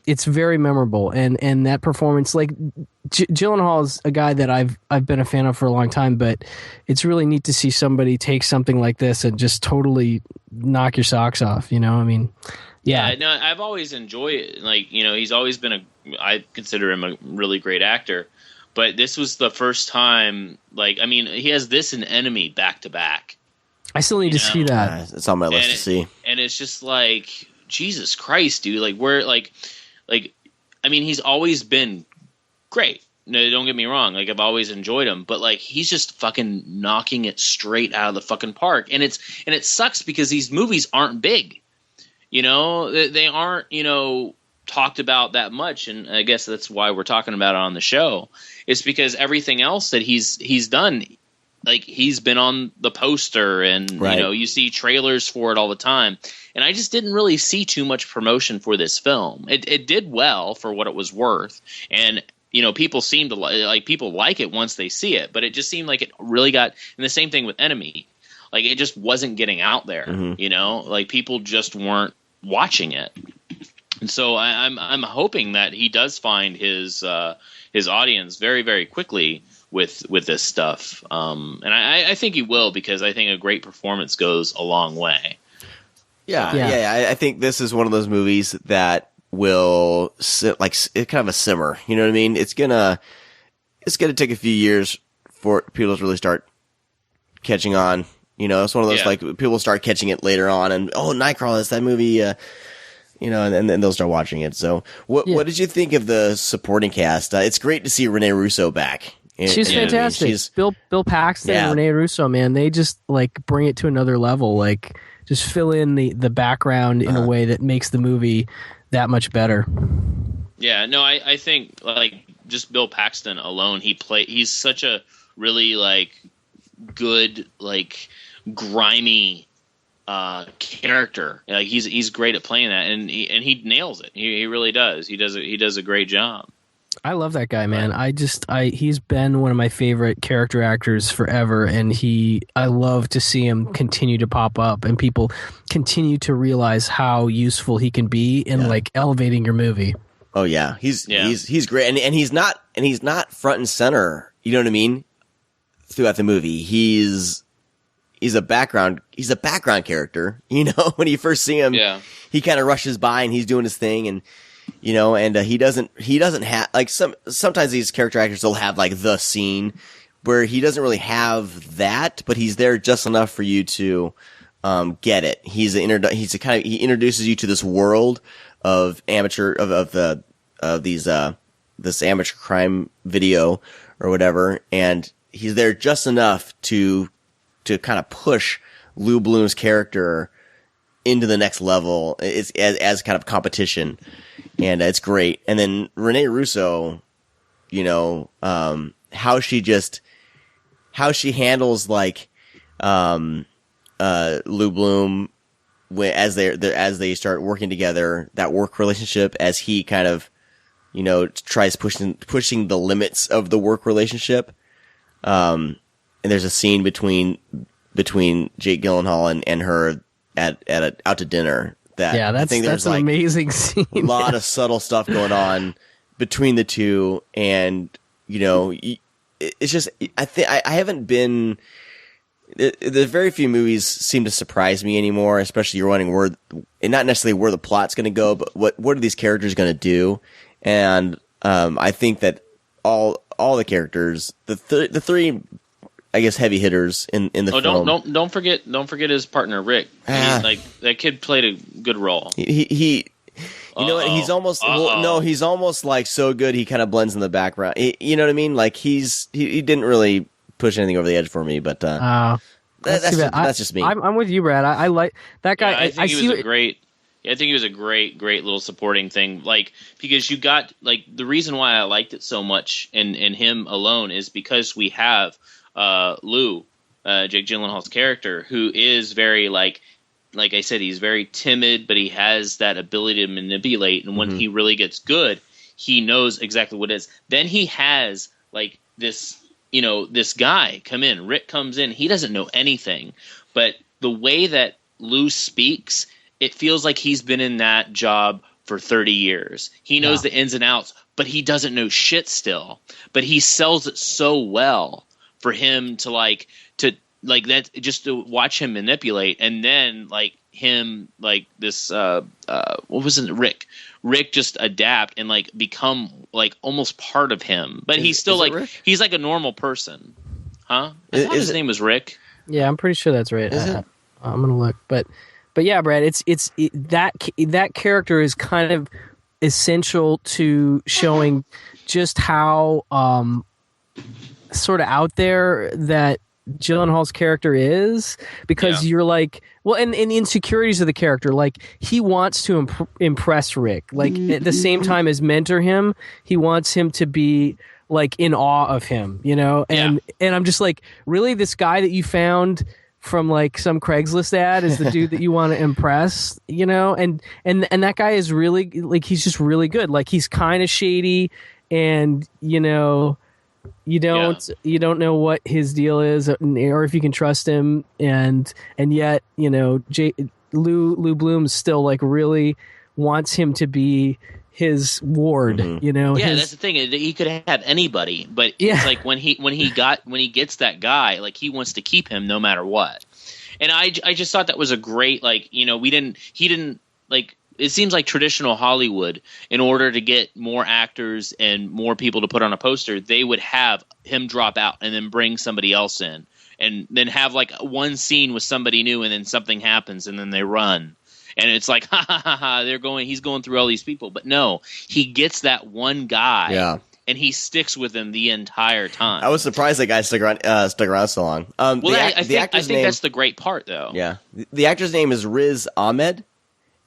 it's very memorable, and that performance, Gyllenhaal is a guy that I've been a fan of for a long time, but it's really neat to see somebody take something like this and just totally knock your socks off. I mean, yeah. No, I've always enjoyed it. He's always been I consider him a really great actor, but this was the first time. Like, I mean, he has this and Enemy back to back. I still need to see that. It's on my list to see. And it's just like, Jesus Christ, dude! Like, we're like, I mean, he's always been great. No, don't get me wrong. Like, I've always enjoyed him, but like, he's just fucking knocking it straight out of the fucking park. And it sucks because these movies aren't big. You know, they aren't, you know, talked about that much, and I guess that's why we're talking about it on the show. It's because everything else that he's done, like, he's been on the poster, and you know, you see trailers for it all the time. And I just didn't really see too much promotion for this film. It did well for what it was worth, and you know, people seem to people like it once they see it, but it just seemed like it really got. And the same thing with Enemy, like, it just wasn't getting out there. You know, like, people just weren't watching it. And so I'm hoping that he does find his audience very, very quickly with this stuff. And I think he will, because I think a great performance goes a long way. Yeah. I think this is one of those movies that will sit like kind of a simmer. You know what I mean? It's gonna take a few years for people to really start catching on. You know, it's one of those like people start catching it later on, and Nightcrawler, it's that movie. You know, and then they'll start watching it. So, what did you think of the supporting cast? It's great to see Renee Russo back. She's fantastic. She's Bill Paxton and Renee Russo, man. They just like bring it to another level. Like, just fill in the background in a way that makes the movie that much better. Yeah, no, I think like just Bill Paxton alone, he's such a really like good, like grimy character. Like, he's great at playing that, and he nails it. He really does. He does a great job. I love that guy, man. He's been one of my favorite character actors forever, and I love to see him continue to pop up and people continue to realize how useful he can be in like elevating your movie. Oh yeah, he's great, and he's not front and center. You know what I mean? Throughout the movie, he's a background character. You know, when you first see him, he kind of rushes by and he's doing his thing, and you know, and he doesn't have like sometimes these character actors will have like the scene where he doesn't really have that, but he's there just enough for you to get it. He introduces you to this world of this amateur crime video or whatever, and he's there just enough to kind of push Lou Bloom's character into the next level as kind of competition. And it's great. And then Renee Russo, you know, how she handles like Lou Bloom as they start working together, that work relationship, as he kind of, you know, tries pushing the limits of the work relationship. And there's a scene between Jake Gyllenhaal and her out to dinner. That's an like amazing scene. A lot of subtle stuff going on between the two, and you know, it's just I haven't been. The very few movies seem to surprise me anymore, especially you're wondering not necessarily where the plot's going to go, but what are these characters going to do? And I think that all the characters, the three, I guess, heavy hitters in the film. Don't forget his partner Rick. Like, that kid played a good role. He you know what? He's almost he's almost like so good he kind of blends in the background. You know what I mean? Like, he didn't really push anything over the edge for me, but that's just me. I'm with you, Brad. I like that guy. Yeah, I think he was great. Yeah, I think he was a great little supporting thing. Like, because you got like the reason why I liked it so much in him alone is because we have Lou, Jake Gyllenhaal's character, who is very like I said, he's very timid, but he has that ability to manipulate. And when he really gets good, he knows exactly what it is. Then he has like this, you know, this guy come in. Rick comes in. He doesn't know anything, but the way that Lou speaks, it feels like he's been in that job for 30 years. He knows the ins and outs, but he doesn't know shit still. But he sells it so well for him to like that, just to watch him manipulate. And then like him, like this what was it, Rick just adapt and like become like almost part of him. But he's still like he's like a normal person, huh? I thought his name was Rick. Yeah, I'm pretty sure that's right. I'm gonna look, but yeah, Brad, that character is kind of essential to showing just how sort of out there that Gyllenhaal's character is, because you're like, well, and the insecurities of the character, like he wants to impress Rick, like at the same time as mentor him, he wants him to be like in awe of him, you know, and I'm just like, really, this guy that you found from like some Craigslist ad is the dude that you want to impress, you know, and that guy is really like, he's just really good, like he's kind of shady, and you know, you don't know what his deal is or if you can trust him, and yet, you know, Lou Bloom still like really wants him to be his ward, you know. Yeah, that's the thing. He could have anybody, but it's like when he gets that guy, like he wants to keep him no matter what. And I just thought that was a great, like, you know, he didn't like. It seems like traditional Hollywood, in order to get more actors and more people to put on a poster, they would have him drop out and then bring somebody else in, and then have like one scene with somebody new, and then something happens and then they run. And it's like, he's going through all these people. But no, he gets that one guy, and he sticks with him the entire time. I was surprised that guy stuck around so long. I think that's the great part, though. Yeah. The actor's name is Riz Ahmed.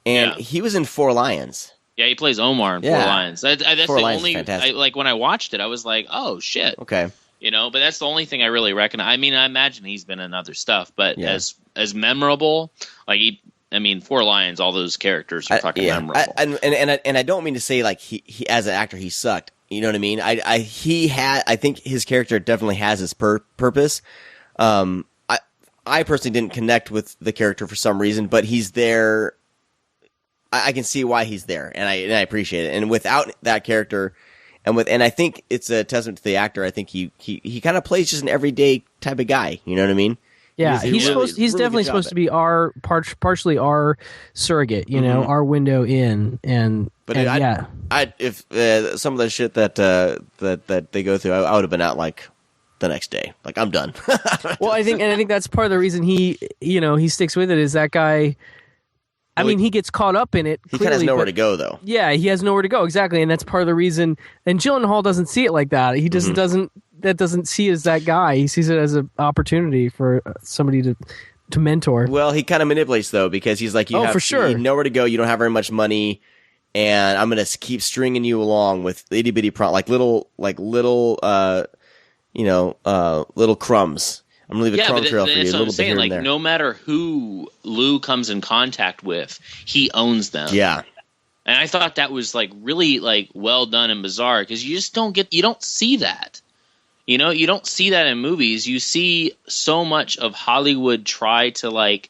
And he was in Four Lions. Yeah, he plays Omar in Four Lions. That's Four the Lions only. Like when I watched it, I was like, "Oh shit!" Okay, you know. But that's the only thing I really recognize. I mean, I imagine he's been in other stuff, but as memorable, like Four Lions, all those characters are fucking memorable. And I don't mean to say like he as an actor he sucked. You know what I mean? I think his character definitely has his purpose. I personally didn't connect with the character for some reason, but he's there. I can see why he's there, and I appreciate it. And without that character, and I think it's a testament to the actor. I think he kind of plays just an everyday type of guy. You know what I mean? Yeah, he's definitely supposed to be partially our surrogate. You know, our window in. If some of the shit that they go through, I would have been out like the next day. Like, I'm done. Well, I think that's part of the reason he sticks with it, is that guy. I mean, he gets caught up in it. He kind of has nowhere to go, though. Yeah, he has nowhere to go, exactly, and that's part of the reason. And Gyllenhaal doesn't see it like that. He just doesn't see it as that guy. He sees it as an opportunity for somebody to mentor. Well, he kind of manipulates, though, because he's like, you have nowhere to go. You don't have very much money, and I'm going to keep stringing you along with itty bitty little crumbs. I'm gonna leave a crumb trail for you. That's what I'm saying. Like, no matter who Lou comes in contact with, he owns them. Yeah. And I thought that was like really like well done and bizarre, because you just don't see that. You know, you don't see that in movies. You see so much of Hollywood try to like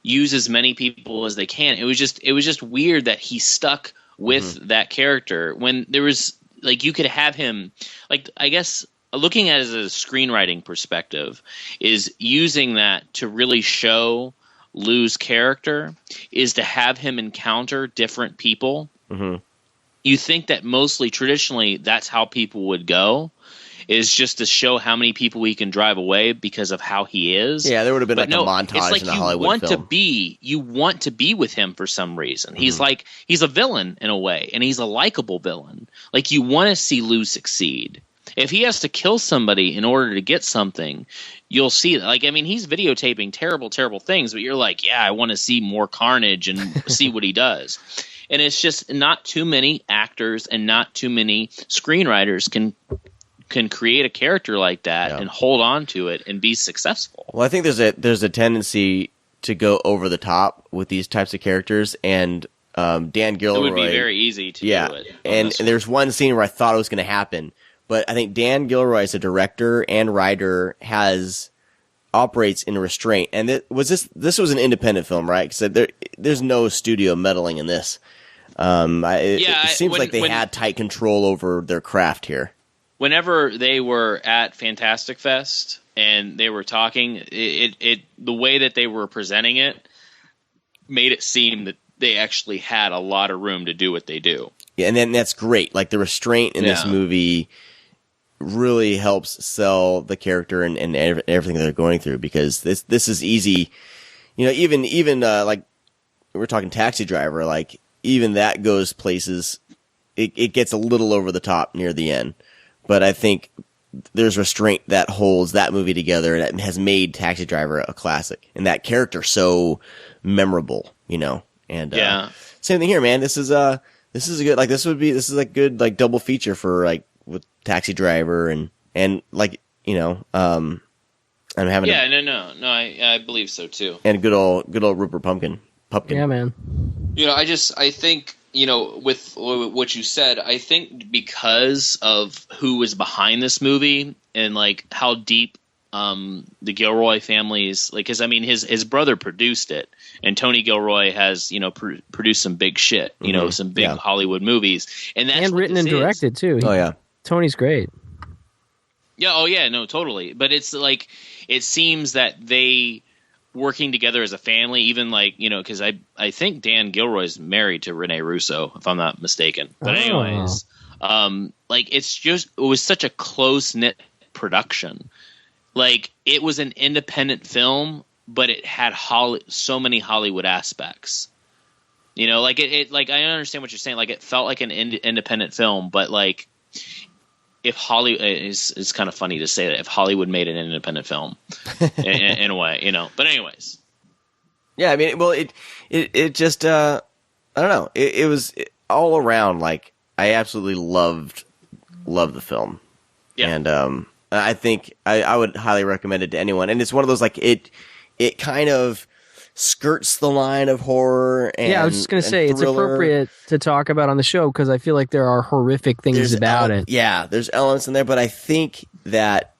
use as many people as they can. It was just weird that he stuck with that character when there was like, you could have him, like, I guess looking at it as a screenwriting perspective, is using that to really show Lou's character, is to have him encounter different people. You think that mostly traditionally that's how people would go, is just to show how many people he can drive away because of how he is. Yeah, there would have been a montage in a Hollywood film. You want to be with him for some reason. He's like, he's a villain in a way, and he's a likable villain. Like, you want to see Lou succeed. If he has to kill somebody in order to get something, you'll see that. Like, I mean, he's videotaping terrible, terrible things, but you're like, yeah, I want to see more carnage and see what he does. And it's just not too many actors and not too many screenwriters can create a character like that and hold on to it and be successful. Well, I think there's a tendency to go over the top with these types of characters, and Dan Gilroy. It would be very easy to do it. And there's one scene where I thought it was going to happen. But I think Dan Gilroy, as a director and writer, operates in restraint. And this was an independent film, right? Because there's no studio meddling in this. It seems like they had tight control over their craft here. Whenever they were at Fantastic Fest and they were talking, the way that they were presenting it made it seem that they actually had a lot of room to do what they do. Yeah, and then that's great. Like the restraint in this movie really helps sell the character and everything they're going through, because this is easy. You know, even like we're talking Taxi Driver, like even that goes places. It gets a little over the top near the end, but I think there's restraint that holds that movie together and has made Taxi Driver a classic, and that character so memorable. You know, and same thing here, man. This is a good, like this is a good like double feature for like with Taxi Driver and like, you know, I'm having I believe so too. And good old Rupert Pumpkin. Yeah, man. You know, I think, you know, with what you said, I think because of who was behind this movie and like how deep the Gilroy family's, like, because I mean his brother produced it, and Tony Gilroy has, you know, produced some big shit, you know, some big Hollywood movies, and that's written and directed too. Oh yeah, Tony's great. Yeah, oh yeah, no, totally. But it's like, it seems that they working together as a family, even like, you know, because I think Dan Gilroy's married to Rene Russo, if I'm not mistaken. But anyways, like it was such a close knit production. Like it was an independent film, but it had so many Hollywood aspects. You know, like it like I understand what you're saying. Like it felt like an independent film, but like if Hollywood, it's kind of funny to say that if Hollywood made an independent film, in a way, you know. But anyways, yeah, I mean, well, it just I don't know. It was all around, like I absolutely loved the film, and I think I would highly recommend it to anyone. And it's one of those, like, it kind of skirts the line of horror and I was just going to say, thriller. It's appropriate to talk about on the show because I feel like there are horrific things about it. Yeah, there's elements in there, but I think that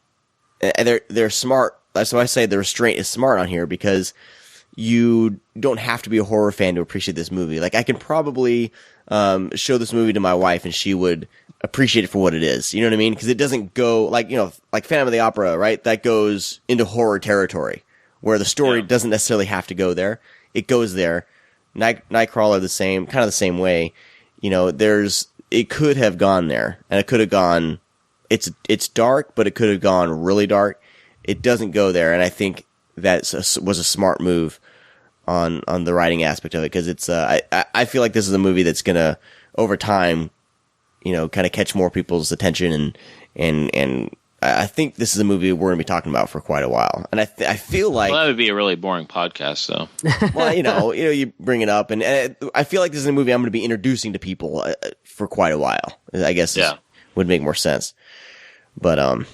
they're smart. That's why I say the restraint is smart on here, because you don't have to be a horror fan to appreciate this movie. Like, I can probably show this movie to my wife and she would appreciate it for what it is. You know what I mean? Because it doesn't go like, you know, like Phantom of the Opera, right? That goes into horror territory where the story doesn't necessarily have to go there. It goes there. Nightcrawler kind of the same way. You know, it could have gone there, and it could have gone. It's dark, but it could have gone really dark. It doesn't go there, and I think that was a smart move on the writing aspect of it, because it's I feel like this is a movie that's gonna over time, you know, kind of catch more people's attention, and I think this is a movie we're gonna be talking about for quite a while. And I feel like, well, that would be a really boring podcast, though. Well, you know, you bring it up, and I feel like this is a movie I'm gonna be introducing to people for quite a while. I guess would make more sense. But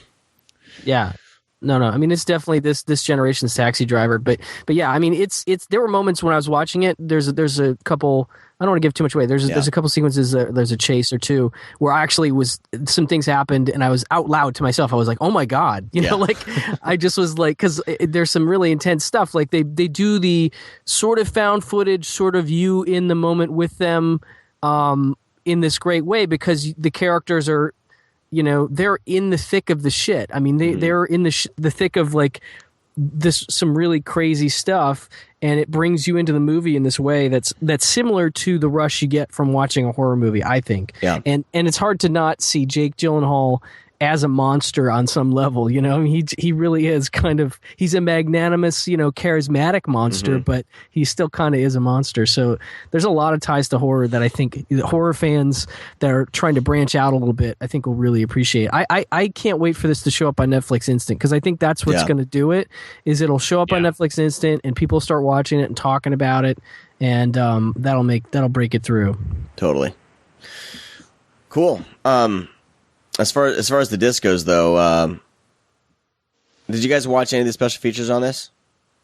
yeah. No. I mean, it's definitely this generation's Taxi Driver, but yeah, I mean, it's. There were moments when I was watching it. There's a couple. I don't want to give too much away. There's a couple sequences. There's a chase or two where I actually some things happened, and I was out loud to myself. I was like, "Oh my god!" You know, like I just was like, because there's some really intense stuff. Like they do the sort of found footage, sort of you in the moment with them, in this great way, because the characters are. You know, they're in the thick of the shit. I mean, they're in the thick of like some really crazy stuff, and it brings you into the movie in this way that's similar to the rush you get from watching a horror movie, I think. Yeah. And it's hard to not see Jake Gyllenhaal as a monster on some level, you know. I mean, he really is he's a magnanimous, you know, charismatic monster, but he still kind of is a monster. So there's a lot of ties to horror that I think horror fans that are trying to branch out a little bit, I think will really appreciate. I can't wait for this to show up on Netflix Instant, because I think that's what's going to do it, is it'll show up on Netflix Instant and people start watching it and talking about it, and that'll break it through. Totally. Cool. As far as the disc goes, though, did you guys watch any of the special features on this?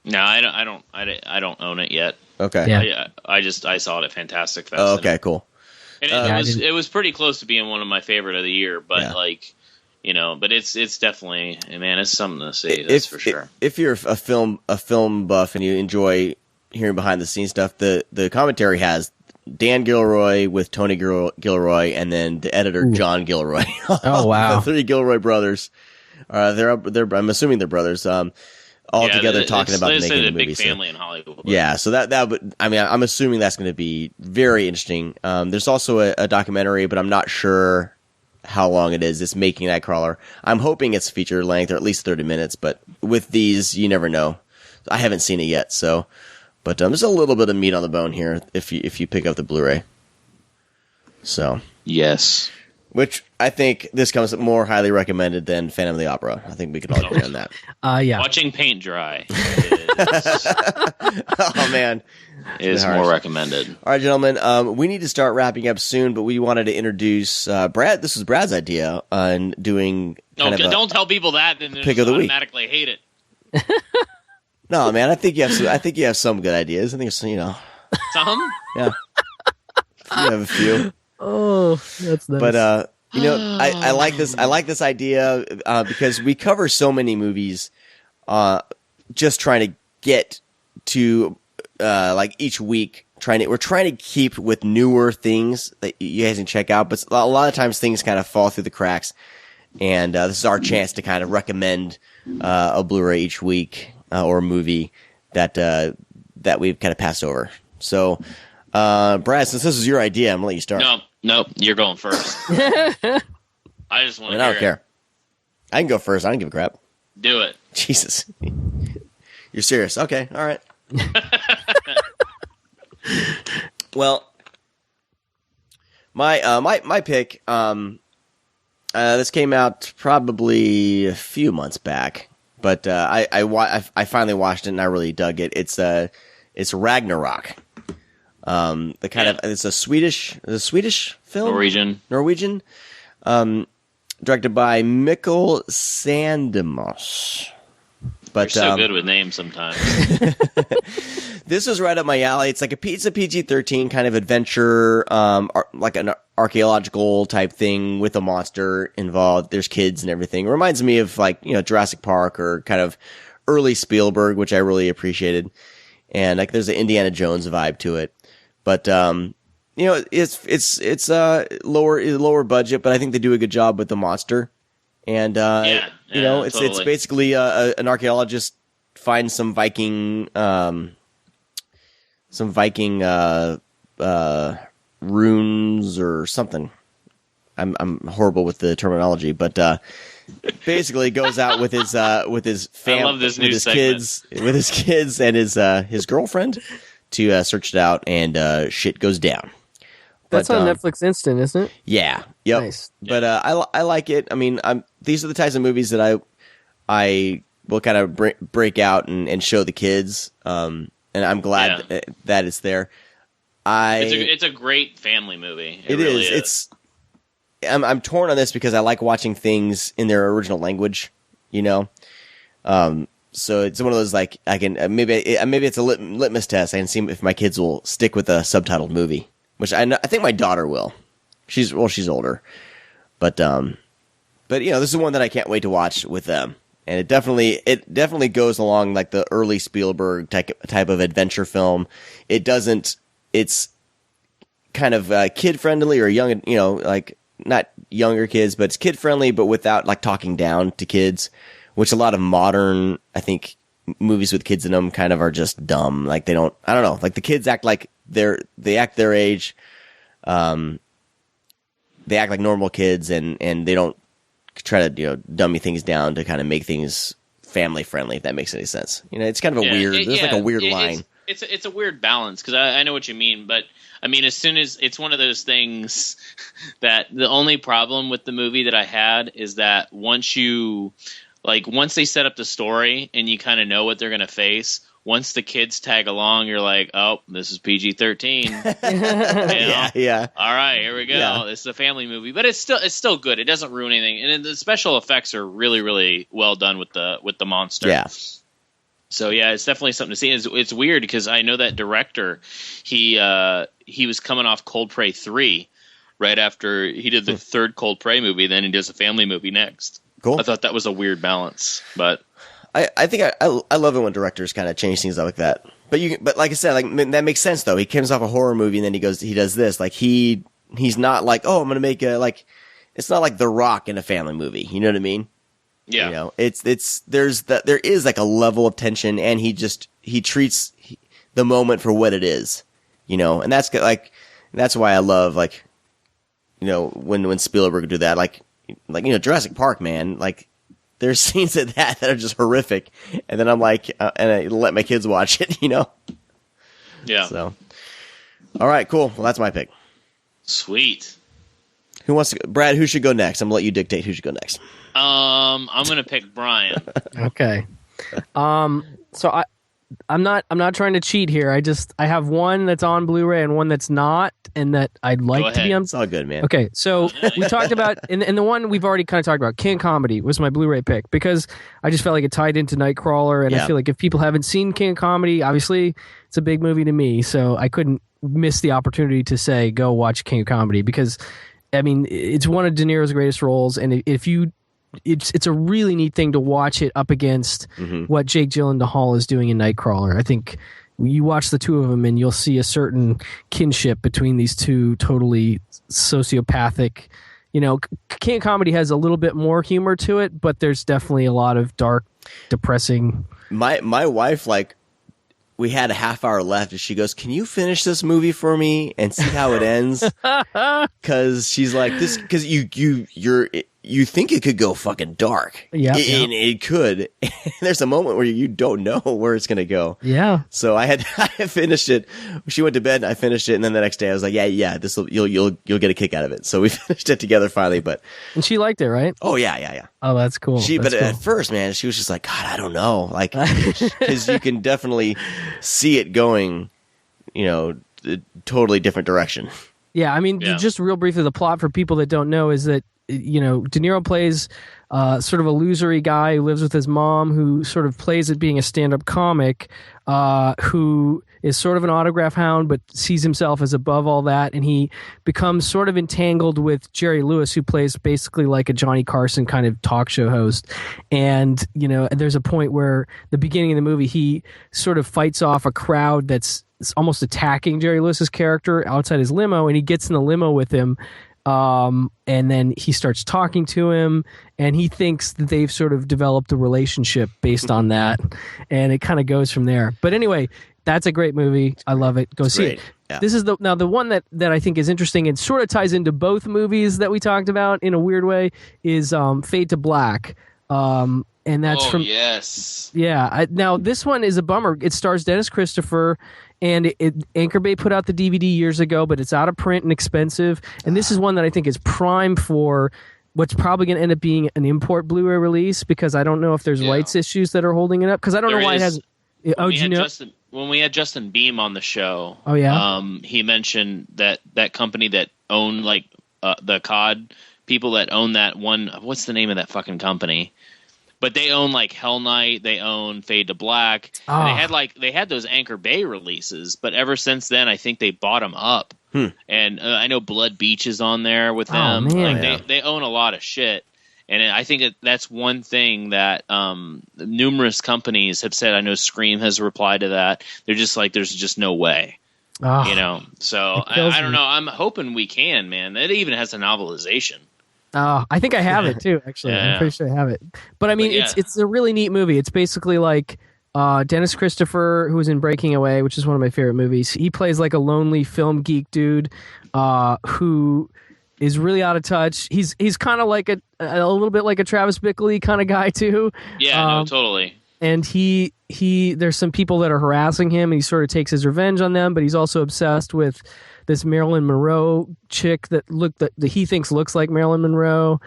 No, I don't own it yet. Okay. Yeah. I saw it at Fantastic Fest. Oh, okay, cool. And it was pretty close to being one of my favorite of the year, but like, you know, but it's definitely, man, it's something to see. That's for sure. If you're a film buff and you enjoy hearing behind the scenes stuff, the commentary has Dan Gilroy with Tony Gilroy, and then the editor John Gilroy. Oh wow! The three Gilroy brothers. I'm assuming they're brothers. all together talking about making the movie. Big family in Hollywood. Yeah, so that would, I mean, I'm assuming that's going to be very interesting. There's also a documentary, but I'm not sure how long it is. It's making Nightcrawler. I'm hoping it's feature length or at least 30 minutes, but with these, you never know. I haven't seen it yet, so, but there's a little bit of meat on the bone here if you pick up the Blu-ray. So yes, which I think this comes more highly recommended than Phantom of the Opera. I think we can all agree on that. Yeah. Watching paint dry oh man, is more recommended. All right, gentlemen, we need to start wrapping up soon, but we wanted to introduce Brad. This was Brad's idea on doing. Don't tell people that, then they pick of the week. Automatically hate it. No, man, I think you have some good ideas. I think it's, some. Yeah, you have a few. Oh, that's nice. But I like this. I like this idea because we cover so many movies, just trying to get to like each week. We're trying to keep with newer things that you guys can check out. But a lot of times things kind of fall through the cracks, and this is our chance to kind of recommend a Blu-ray each week or a movie that we've kind of passed over. So. Brad, since this is your idea, I'm gonna let you start. No, you're going first. I just want to. I don't care. I can go first. I don't give a crap. Do it. Jesus, you're serious? Okay, all right. Well, my pick. This came out probably a few months back, but I finally watched it and I really dug it. It's Ragnarok. It's a Swedish film, Norwegian, directed by Mikkel Sandemos. But you're so good with names sometimes. This was right up my alley. It's like a PG-13 kind of adventure, like an archaeological type thing with a monster involved. There's kids and everything. It reminds me of Jurassic Park or kind of early Spielberg, which I really appreciated. And like there's an Indiana Jones vibe to it. But it's lower budget, but I think they do a good job with the monster. And it's basically an archaeologist finds some Viking runes or something. I'm horrible with the terminology, but basically goes out with his family, with his kids and his girlfriend. To search it out, and shit goes down. That's on Netflix Instant, isn't it? Yeah. Yep. Nice. But I like it. I mean, these are the types of movies that I will kind of break out and show the kids. And I'm glad that it's there. It's a great family movie. It really is. I'm torn on this because I like watching things in their original language. So it's one of those like I can maybe it's a litmus test. I can see if my kids will stick with a subtitled movie, which I think my daughter will. She's older, but this is one that I can't wait to watch with them. And it definitely goes along like the early Spielberg type of adventure film. It's kind of kid friendly or young, like not younger kids, but it's kid friendly, but without like talking down to kids. Which a lot of modern, I think, movies with kids in them kind of are just dumb. Like I don't know. Like the kids act like they act their age. They act like normal kids and they don't try to, dummy things down to kind of make things family friendly, if that makes any sense. It's kind of a weird line. It's a weird balance because I know what you mean, but I mean, as soon as it's one of those things that the only problem with the movie that I had is that once they set up the story and you kind of know what they're going to face, once the kids tag along, you're like, oh, this is PG-13. Yeah. All right, here we go. Yeah. This is a family movie, but it's still good. It doesn't ruin anything, and the special effects are really, really well done with the monster. Yeah. So yeah, it's definitely something to see. It's weird because I know that director. He was coming off Cold Prey 3 right after he did the third Cold Prey movie. Then he does a family movie next. Cool. I thought that was a weird balance, but I think I love it when directors kind of change things up like that. But like I said, like that makes sense though. He comes off a horror movie and then he does this. Like he's not like, oh, I'm gonna make it's not like The Rock in a family movie. You know what I mean? Yeah. You know, there is like a level of tension, and he treats the moment for what it is, you know, and that's why I love, like, you know, when Spielberg would do that, like, you know, Jurassic Park, man, like, there's scenes of that are just horrific, and then I'm like, and I let my kids watch it, you know? Yeah. So, all right, cool. Well, that's my pick. Sweet. Who wants to go? Brad, who should go next? I'm going to let you dictate who should go next. I'm going to pick Brian. Okay. So I'm not trying to cheat here. I have one that's on Blu-ray and one that's not, and that I'd like to be on. It's all good, man. Okay, so we talked about, and the one we've already kind of talked about, King Comedy was my Blu-ray pick because I just felt like it tied into Nightcrawler, and I feel like if people haven't seen King Comedy, obviously it's a big movie to me, so I couldn't miss the opportunity to say go watch King Comedy because, I mean, it's one of De Niro's greatest roles, and it's a really neat thing to watch it up against what Jake Gyllenhaal is doing in Nightcrawler. I think you watch the two of them and you'll see a certain kinship between these two totally sociopathic. You know, King Comedy has a little bit more humor to it, but there's definitely a lot of dark, depressing. My wife, like, we had a half hour left, and she goes, "Can you finish this movie for me and see how it ends?" Because she's like, "This, because you think it could go fucking dark, and it could. There's a moment where you don't know where it's gonna go." Yeah. So I finished it. She went to bed, and I finished it, and then the next day I was like, "Yeah, this you'll get a kick out of it." So we finished it together finally. And she liked it, right? Oh yeah. Oh, that's cool. At first, man, she was just like, "God, I don't know," like, because you can definitely see it going, you know, a totally different direction. Yeah, I mean, just real briefly, the plot for people that don't know is that, you know, De Niro plays sort of a losery guy who lives with his mom, who sort of plays at being a stand-up comic, who is sort of an autograph hound, but sees himself as above all that, and he becomes sort of entangled with Jerry Lewis, who plays basically like a Johnny Carson kind of talk show host. And, you know, there's a point where the beginning of the movie, he sort of fights off a crowd that's almost attacking Jerry Lewis's character outside his limo, and he gets in the limo with him. And then he starts talking to him, and he thinks that they've sort of developed a relationship based on that, and it kind of goes from there. But anyway, that's a great movie. I love it. Go see it. Yeah. This is the one that I think is interesting and sort of ties into both movies that we talked about in a weird way is Fade to Black. And that's from yes. Yeah. Now this one is a bummer. It stars Dennis Christopher. And Anchor Bay put out the DVD years ago, but it's out of print and expensive. And this is one that I think is prime for what's probably going to end up being an import Blu-ray release, because I don't know if there's rights issues that are holding it up. Because I don't know why it has. Oh, do you know? When we had Justin Beam on the show, he mentioned that company that owned like the COD people that own that one. What's the name of that fucking company? But they own like Hell Night, they own Fade to Black. And they had those Anchor Bay releases, but ever since then, I think they bought them up. And I know Blood Beach is on there with them. They own a lot of shit, and I think that's one thing that numerous companies have said. I know Scream has replied to that. They're just like, there's just no way. You know, so I don't know. I'm hoping we can, man. It even has a novelization. I think I have it too, actually. I'm pretty sure I have it. But I mean, it's a really neat movie. It's basically like Dennis Christopher, who was in Breaking Away, which is one of my favorite movies. He plays like a lonely film geek dude who is really out of touch. He's kind of like a little bit like a Travis Bickle kind of guy too. Yeah, no, totally. And he there's some people that are harassing him, and he sort of takes his revenge on them, but he's also obsessed with this Marilyn Monroe chick that he thinks looks like Marilyn Monroe.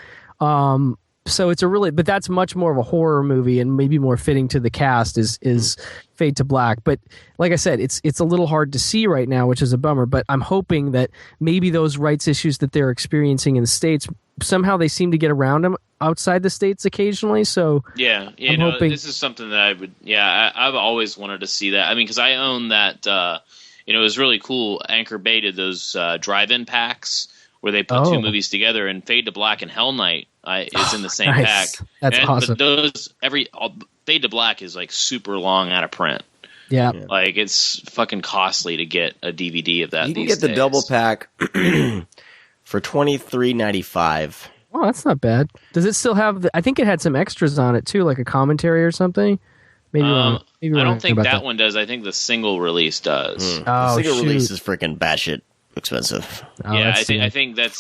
So it's but that's much more of a horror movie, and maybe more fitting to the cast is Fade to Black. But like I said, it's a little hard to see right now, which is a bummer. But I'm hoping that maybe those rights issues that they're experiencing in the States, somehow they seem to get around them outside the States occasionally. So I'm hoping this is something that I would. Yeah, I've always wanted to see that. I mean, because I own that. It was really cool. Anchor Bay did those drive-in packs where they put two movies together, and Fade to Black and Hell Night is in the same pack. That's awesome. But Fade to Black is like super long out of print. Yeah. Like it's fucking costly to get a DVD of that. You can get the double pack for $23.95. Oh, that's not bad. Does it still have? I think it had some extras on it too, like a commentary or something. Maybe wrong. Maybe I wrong don't think about that one does. I think the single release does. The single release is freaking batshit expensive. Oh, yeah, I think that's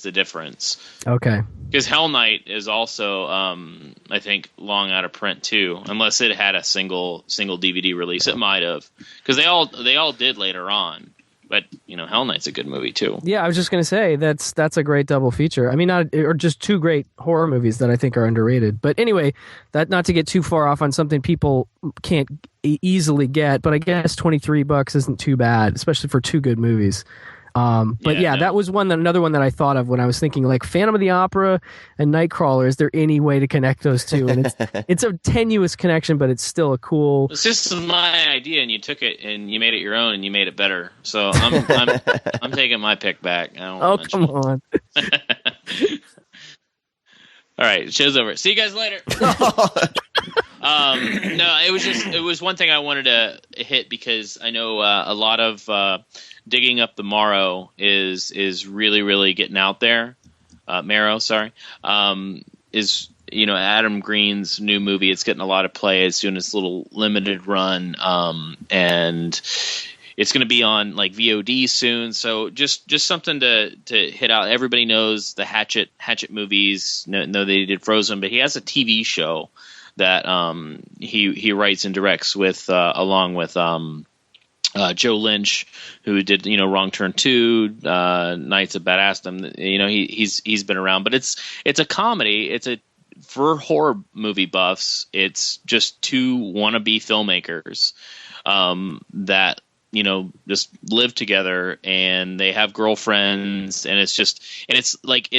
the difference. Okay. Because Hell Night is also, I think, long out of print too, unless it had a single DVD release. It might have, because they all did later on. But Hell Night's a good movie too. Yeah, I was just gonna say that's a great double feature. I mean, or just two great horror movies that I think are underrated. But anyway, that not to get too far off on something people can't easily get, but I guess $23 isn't too bad, especially for two good movies. That was another one that I thought of when I was thinking like Phantom of the Opera and Nightcrawler. Is there any way to connect those two? And it's a tenuous connection, but it's still a cool. It's just my idea, and you took it and you made it your own, and you made it better. So I'm taking my pick back. Come on. All right, show's over. See you guys later. No, it was one thing I wanted to hit because I know a lot of Digging Up the Morrow is really, really getting out there. Marrow, sorry, is Adam Green's new movie. It's getting a lot of play. It's doing its little limited run, and it's going to be on like VOD soon. So just something to hit out. Everybody knows the Hatchet movies. No, they did Frozen, but he has a TV show that he writes and directs with along with Joe Lynch, who did Wrong Turn 2, Knights of Badassdom. He's been around, but it's a comedy. It's for horror movie buffs. It's just two wannabe filmmakers that just live together, and they have girlfriends, and it's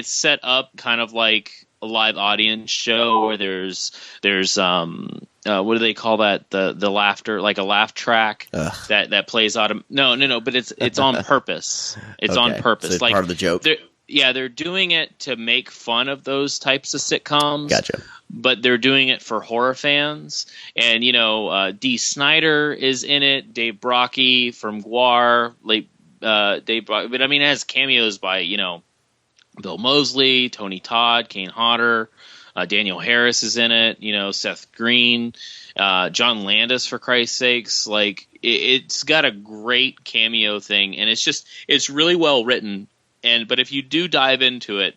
set up kind of like a live audience show where there's what do they call that, the laughter, like a laugh track that plays no, but it's on purpose. It's on purpose. So it's like part of the joke. They're doing it to make fun of those types of sitcoms. Gotcha. But they're doing it for horror fans. And, Dee Snider is in it, Dave Brockie from Gwar, Dave Brockie. But, I mean, it has cameos by, Bill Moseley, Tony Todd, Kane Hodder, Daniel Harris is in it, Seth Green, John Landis, for Christ's sakes. Like, it's got a great cameo thing, and it's really well written. But if you do dive into it,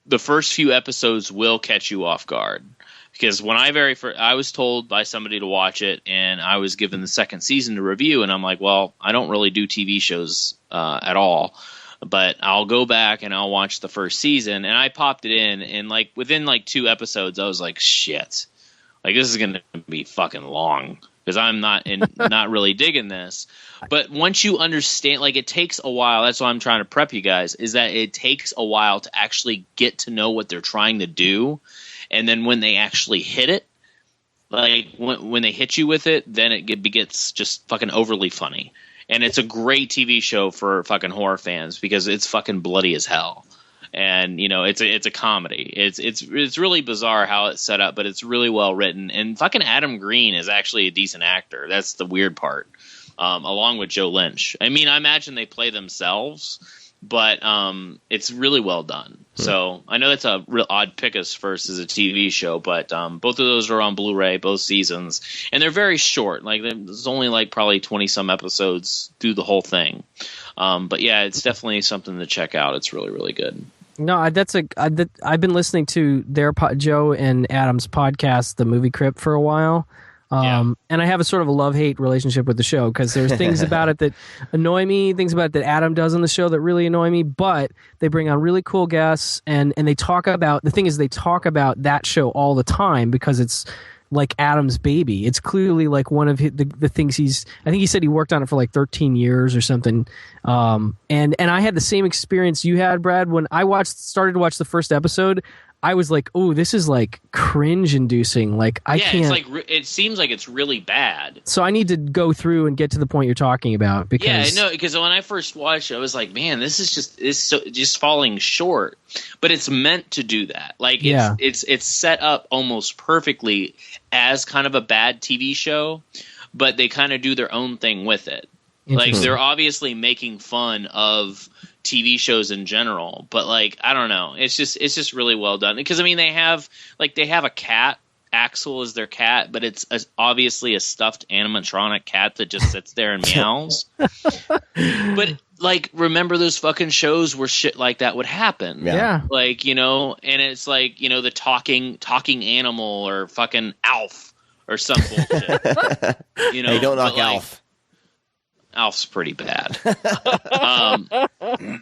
the first few episodes will catch you off guard, because when I was told by somebody to watch it, and I was given the second season to review, and I'm like, well, I don't really do TV shows at all, but I'll go back and I'll watch the first season. And I popped it in, and like within like 2 episodes, I was like, shit, like this is gonna be fucking long, because I'm not really digging this. But once you understand, like, it takes a while. That's why I'm trying to prep you guys, is that it takes a while to actually get to know what they're trying to do. And then when they actually hit it, like when they hit you with it, then it gets just fucking overly funny. And it's a great TV show for fucking horror fans, because it's fucking bloody as hell. And it's a comedy. It's really bizarre how it's set up, but it's really well written. And fucking Adam Green is actually a decent actor. That's the weird part. Along with Joe Lynch. I mean, I imagine they play themselves, but it's really well done. So I know that's a real odd pick as first as a TV show, but both of those are on Blu-ray, both seasons, and they're very short. Like, there's only like probably 20 some episodes through the whole thing. But yeah, it's definitely something to check out. It's really, really good. No, I've been listening to their Joe and Adam's podcast, The Movie Crypt, for a while. And I have a sort of a love-hate relationship with the show, because there's things about it that annoy me, things about it that Adam does on the show that really annoy me, but they bring on really cool guests, and they talk about, the thing is, they talk about that show all the time, because it's like Adam's baby. It's clearly like one of the things I think he said he worked on it for like 13 years or something. And I had the same experience you had, Brad, when I started to watch the first episode. I was like, oh, this is like cringe-inducing. Like, I can't. It's like, it seems like it's really bad. So I need to go through and get to the point you're talking about. Because because when I first watched it, I was like, man, this is just falling short. But it's meant to do that. Like, it's set up almost perfectly as kind of a bad TV show, but they kind of do their own thing with it. Like, they're obviously making fun of TV shows in general, but like I don't know, it's just really well done because I mean they have a cat. Axel is their cat, but it's obviously a stuffed animatronic cat that just sits there and meows. But like, remember those fucking shows where shit like that would happen? Yeah. Like, you know, and it's like, you know, the talking animal or fucking Alf or some bullshit. You know, hey, don't knock like, Alf. Alf's pretty bad.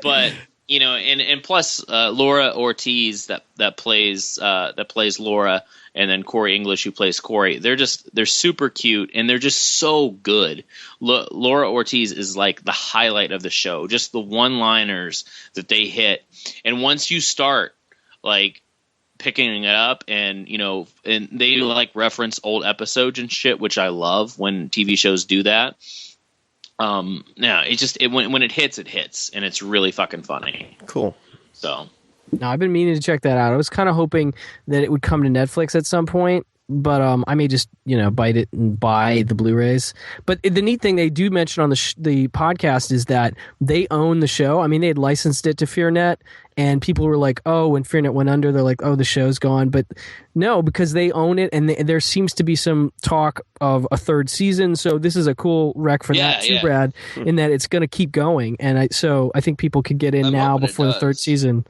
But you know, and plus Laura Ortiz that plays Laura, and then Corey English who plays Corey. They're super cute and they're just so good. Laura Ortiz is like the highlight of the show. Just the one-liners that they hit, and once you start like picking it up, and you know, and they like reference old episodes and shit, which I love when TV shows do that. When it hits, and it's really fucking funny. Cool. So, no, I've been meaning to check that out. I was kind of hoping that it would come to Netflix at some point, but I may just bite it and buy the Blu-rays. But the neat thing they do mention on the podcast is that they own the show. I mean, they had licensed it to FearNet, and people were like, "Oh, when FearNet went under, they're like, oh, the show's gone." But no, because they own it, and there seems to be some talk of a third season. So this is a cool rec for that too, Brad, in that it's going to keep going. And I think people could get in now before the third season.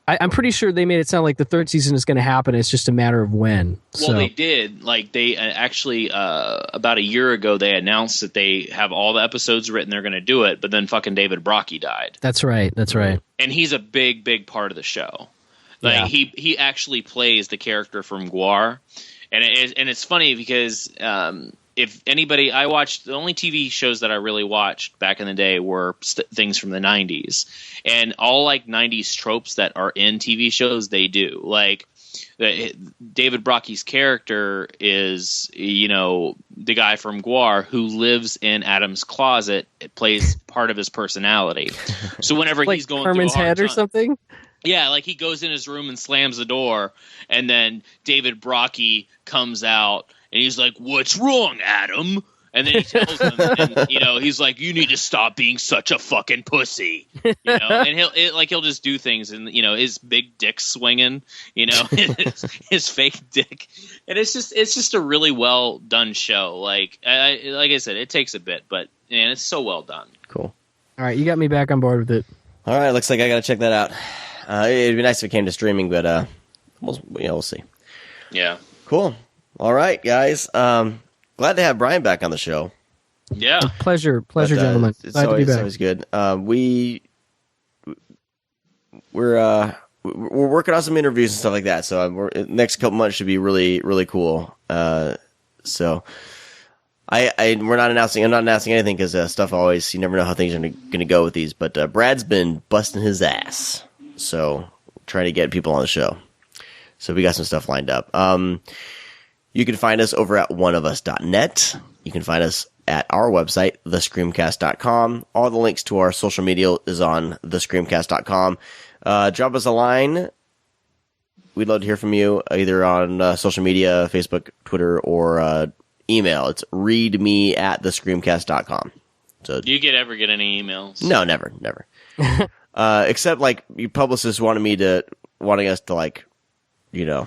I'm pretty sure they made it sound like the third season is going to happen. It's just a matter of when. Well, they did. Like they actually about a year ago, they announced that they have all the episodes written. They're going to do it, but then fucking David Brockie died. That's right. And he's a big part of the show. Like he actually plays the character from Gwar, and it's funny because if anybody, I watched the only TV shows that I really watched back in the day were things from the 90s, and all like 90s tropes that are in TV shows they do. Like David Brockie's character is, you know, the guy from Gwar who lives in Adam's closet. It plays part of his personality. So whenever like he's going Herman's through a hard head or time, something. yeah, like he goes in his room and slams the door, and then David Brockie comes out. And he's like, "What's wrong, Adam?" And then he tells him, and, you know, he's like, "You need to stop being such a fucking pussy." You know, and he'll just do things, and you know, his big dick swinging, you know, his fake dick, and it's just a really well done show. Like I said, it takes a bit, but man, it's so well done. Cool. All right, you got me back on board with it. All right, looks like I got to check that out. It'd be nice if it came to streaming, but we'll see. Yeah. Cool. All right, guys. Glad to have Brian back on the show. Yeah, pleasure, gentlemen. It's Glad always, to be back. Always good. We're working on some interviews and stuff like that. So next couple months should be really, really cool. So I'm not announcing anything because stuff always, you never know how things are going to go with these. But Brad's been busting his ass, so trying to get people on the show. So we got some stuff lined up. You can find us over at oneofus.net. You can find us at our website, thescreamcast.com. All the links to our social media is on thescreamcast.com. Drop us a line. We'd love to hear from you, either on social media, Facebook, Twitter, or email. It's readme@thescreamcast.com. So, do you ever get any emails? No, never. Except like your publicist wanting us to like, you know,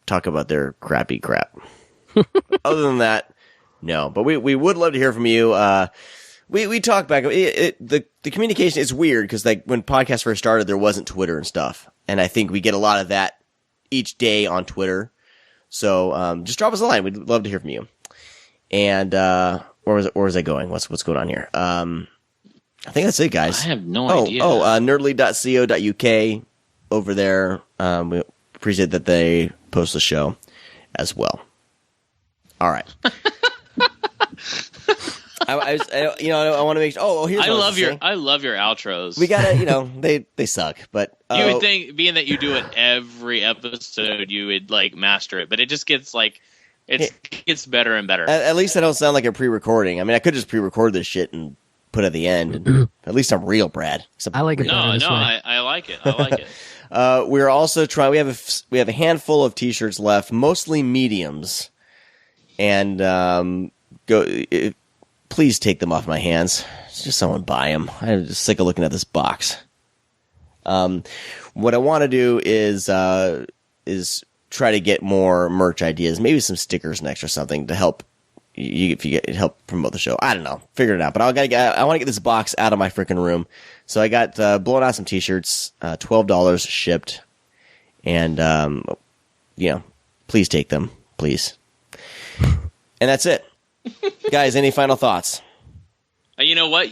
talk about their crappy crap. Other than that, no. But we would love to hear from you. We talk back. The communication is weird because like when podcasts first started, there wasn't Twitter and stuff, and I think we get a lot of that each day on Twitter. So just drop us a line. We'd love to hear from you. And where was I going? What's going on here? I think that's it, guys. I have no idea. Nerdly.co.uk over there. We appreciate that they post the show as well. All right. I want to make sure. Here's I love your outros. We gotta, they suck, but you would think, being that you do it every episode, you would like master it, but it just gets like it gets better and better. At least I don't sound like a pre-recording. I mean, I could just pre-record this shit and put it at the end. And at least I'm real, Brad. I like it. I like it. I like it. We're also trying. We have a handful of T-shirts left, mostly mediums, and please take them off my hands. Just someone buy them. I'm just sick of looking at this box. What I want to do is try to get more merch ideas, maybe some stickers next or something to help help promote the show. I don't know, figure it out. But I want to get this box out of my freaking room. So I got blown out some t-shirts, $12 shipped, and please take them, please. And that's it, guys. Any final thoughts? You know what?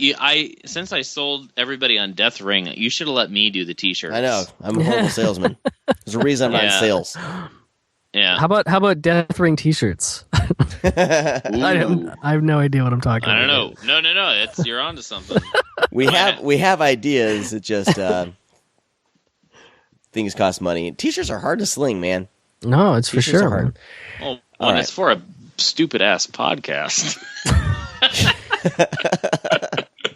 Since I sold everybody on Death Ring, you should have let me do the t-shirts. I know. I'm a horrible salesman. There's a reason I'm not in sales. Yeah. How about Death Ring t-shirts? I have no idea what I'm talking about. I don't know. No. You're onto something. We have ideas. It just things cost money. T-shirts are hard to sling, man. No, it's for sure. Hard. Well, when it's for a stupid ass podcast.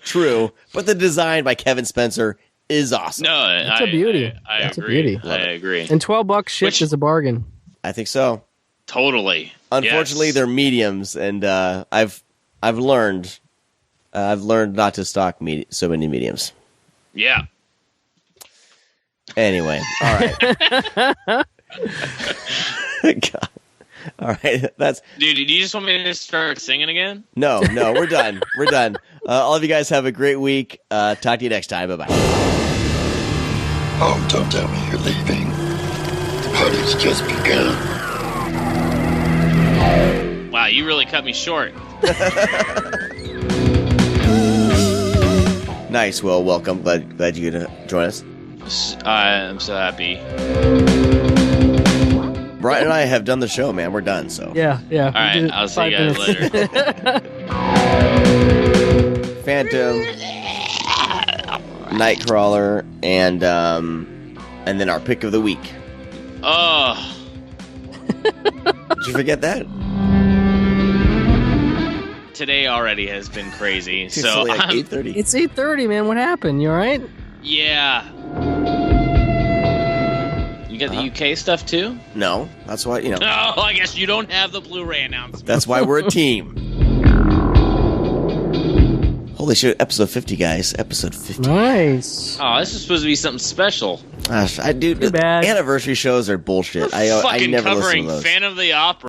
True, but the design by Kevin Spencer is awesome. No, it's a beauty. I That's agree. a beauty. I agree. And $12 shipped is a bargain. I think so. Totally. Unfortunately, they're mediums, and I've learned not to stock so many mediums. Yeah. Anyway, all right. God. All right, that's. Dude, do you just want me to start singing again? No, we're done. We're done. All of you guys have a great week. Talk to you next time. Bye bye. Oh, don't tell me you're leaving. The party's just begun. Wow, you really cut me short. Nice. Well, welcome. Glad you could join us. I'm so happy. Brian and I have done the show, man. We're done. So yeah. All right, I'll see you guys later. Phantom, Nightcrawler, and then our pick of the week. Oh, did you forget that? Today already has been crazy. It's So like 8:30. It's 8:30, man. What happened? You all right? Yeah. You got the UK stuff too? No, that's why No, I guess you don't have the Blu-ray announcement. That's why we're a team. Holy shit! Episode 50, guys. Episode 50. Nice. Oh, this is supposed to be something special. Gosh, dude, Too bad. Anniversary shows are bullshit. I Fucking never listen covering to those. Phantom of the Opera.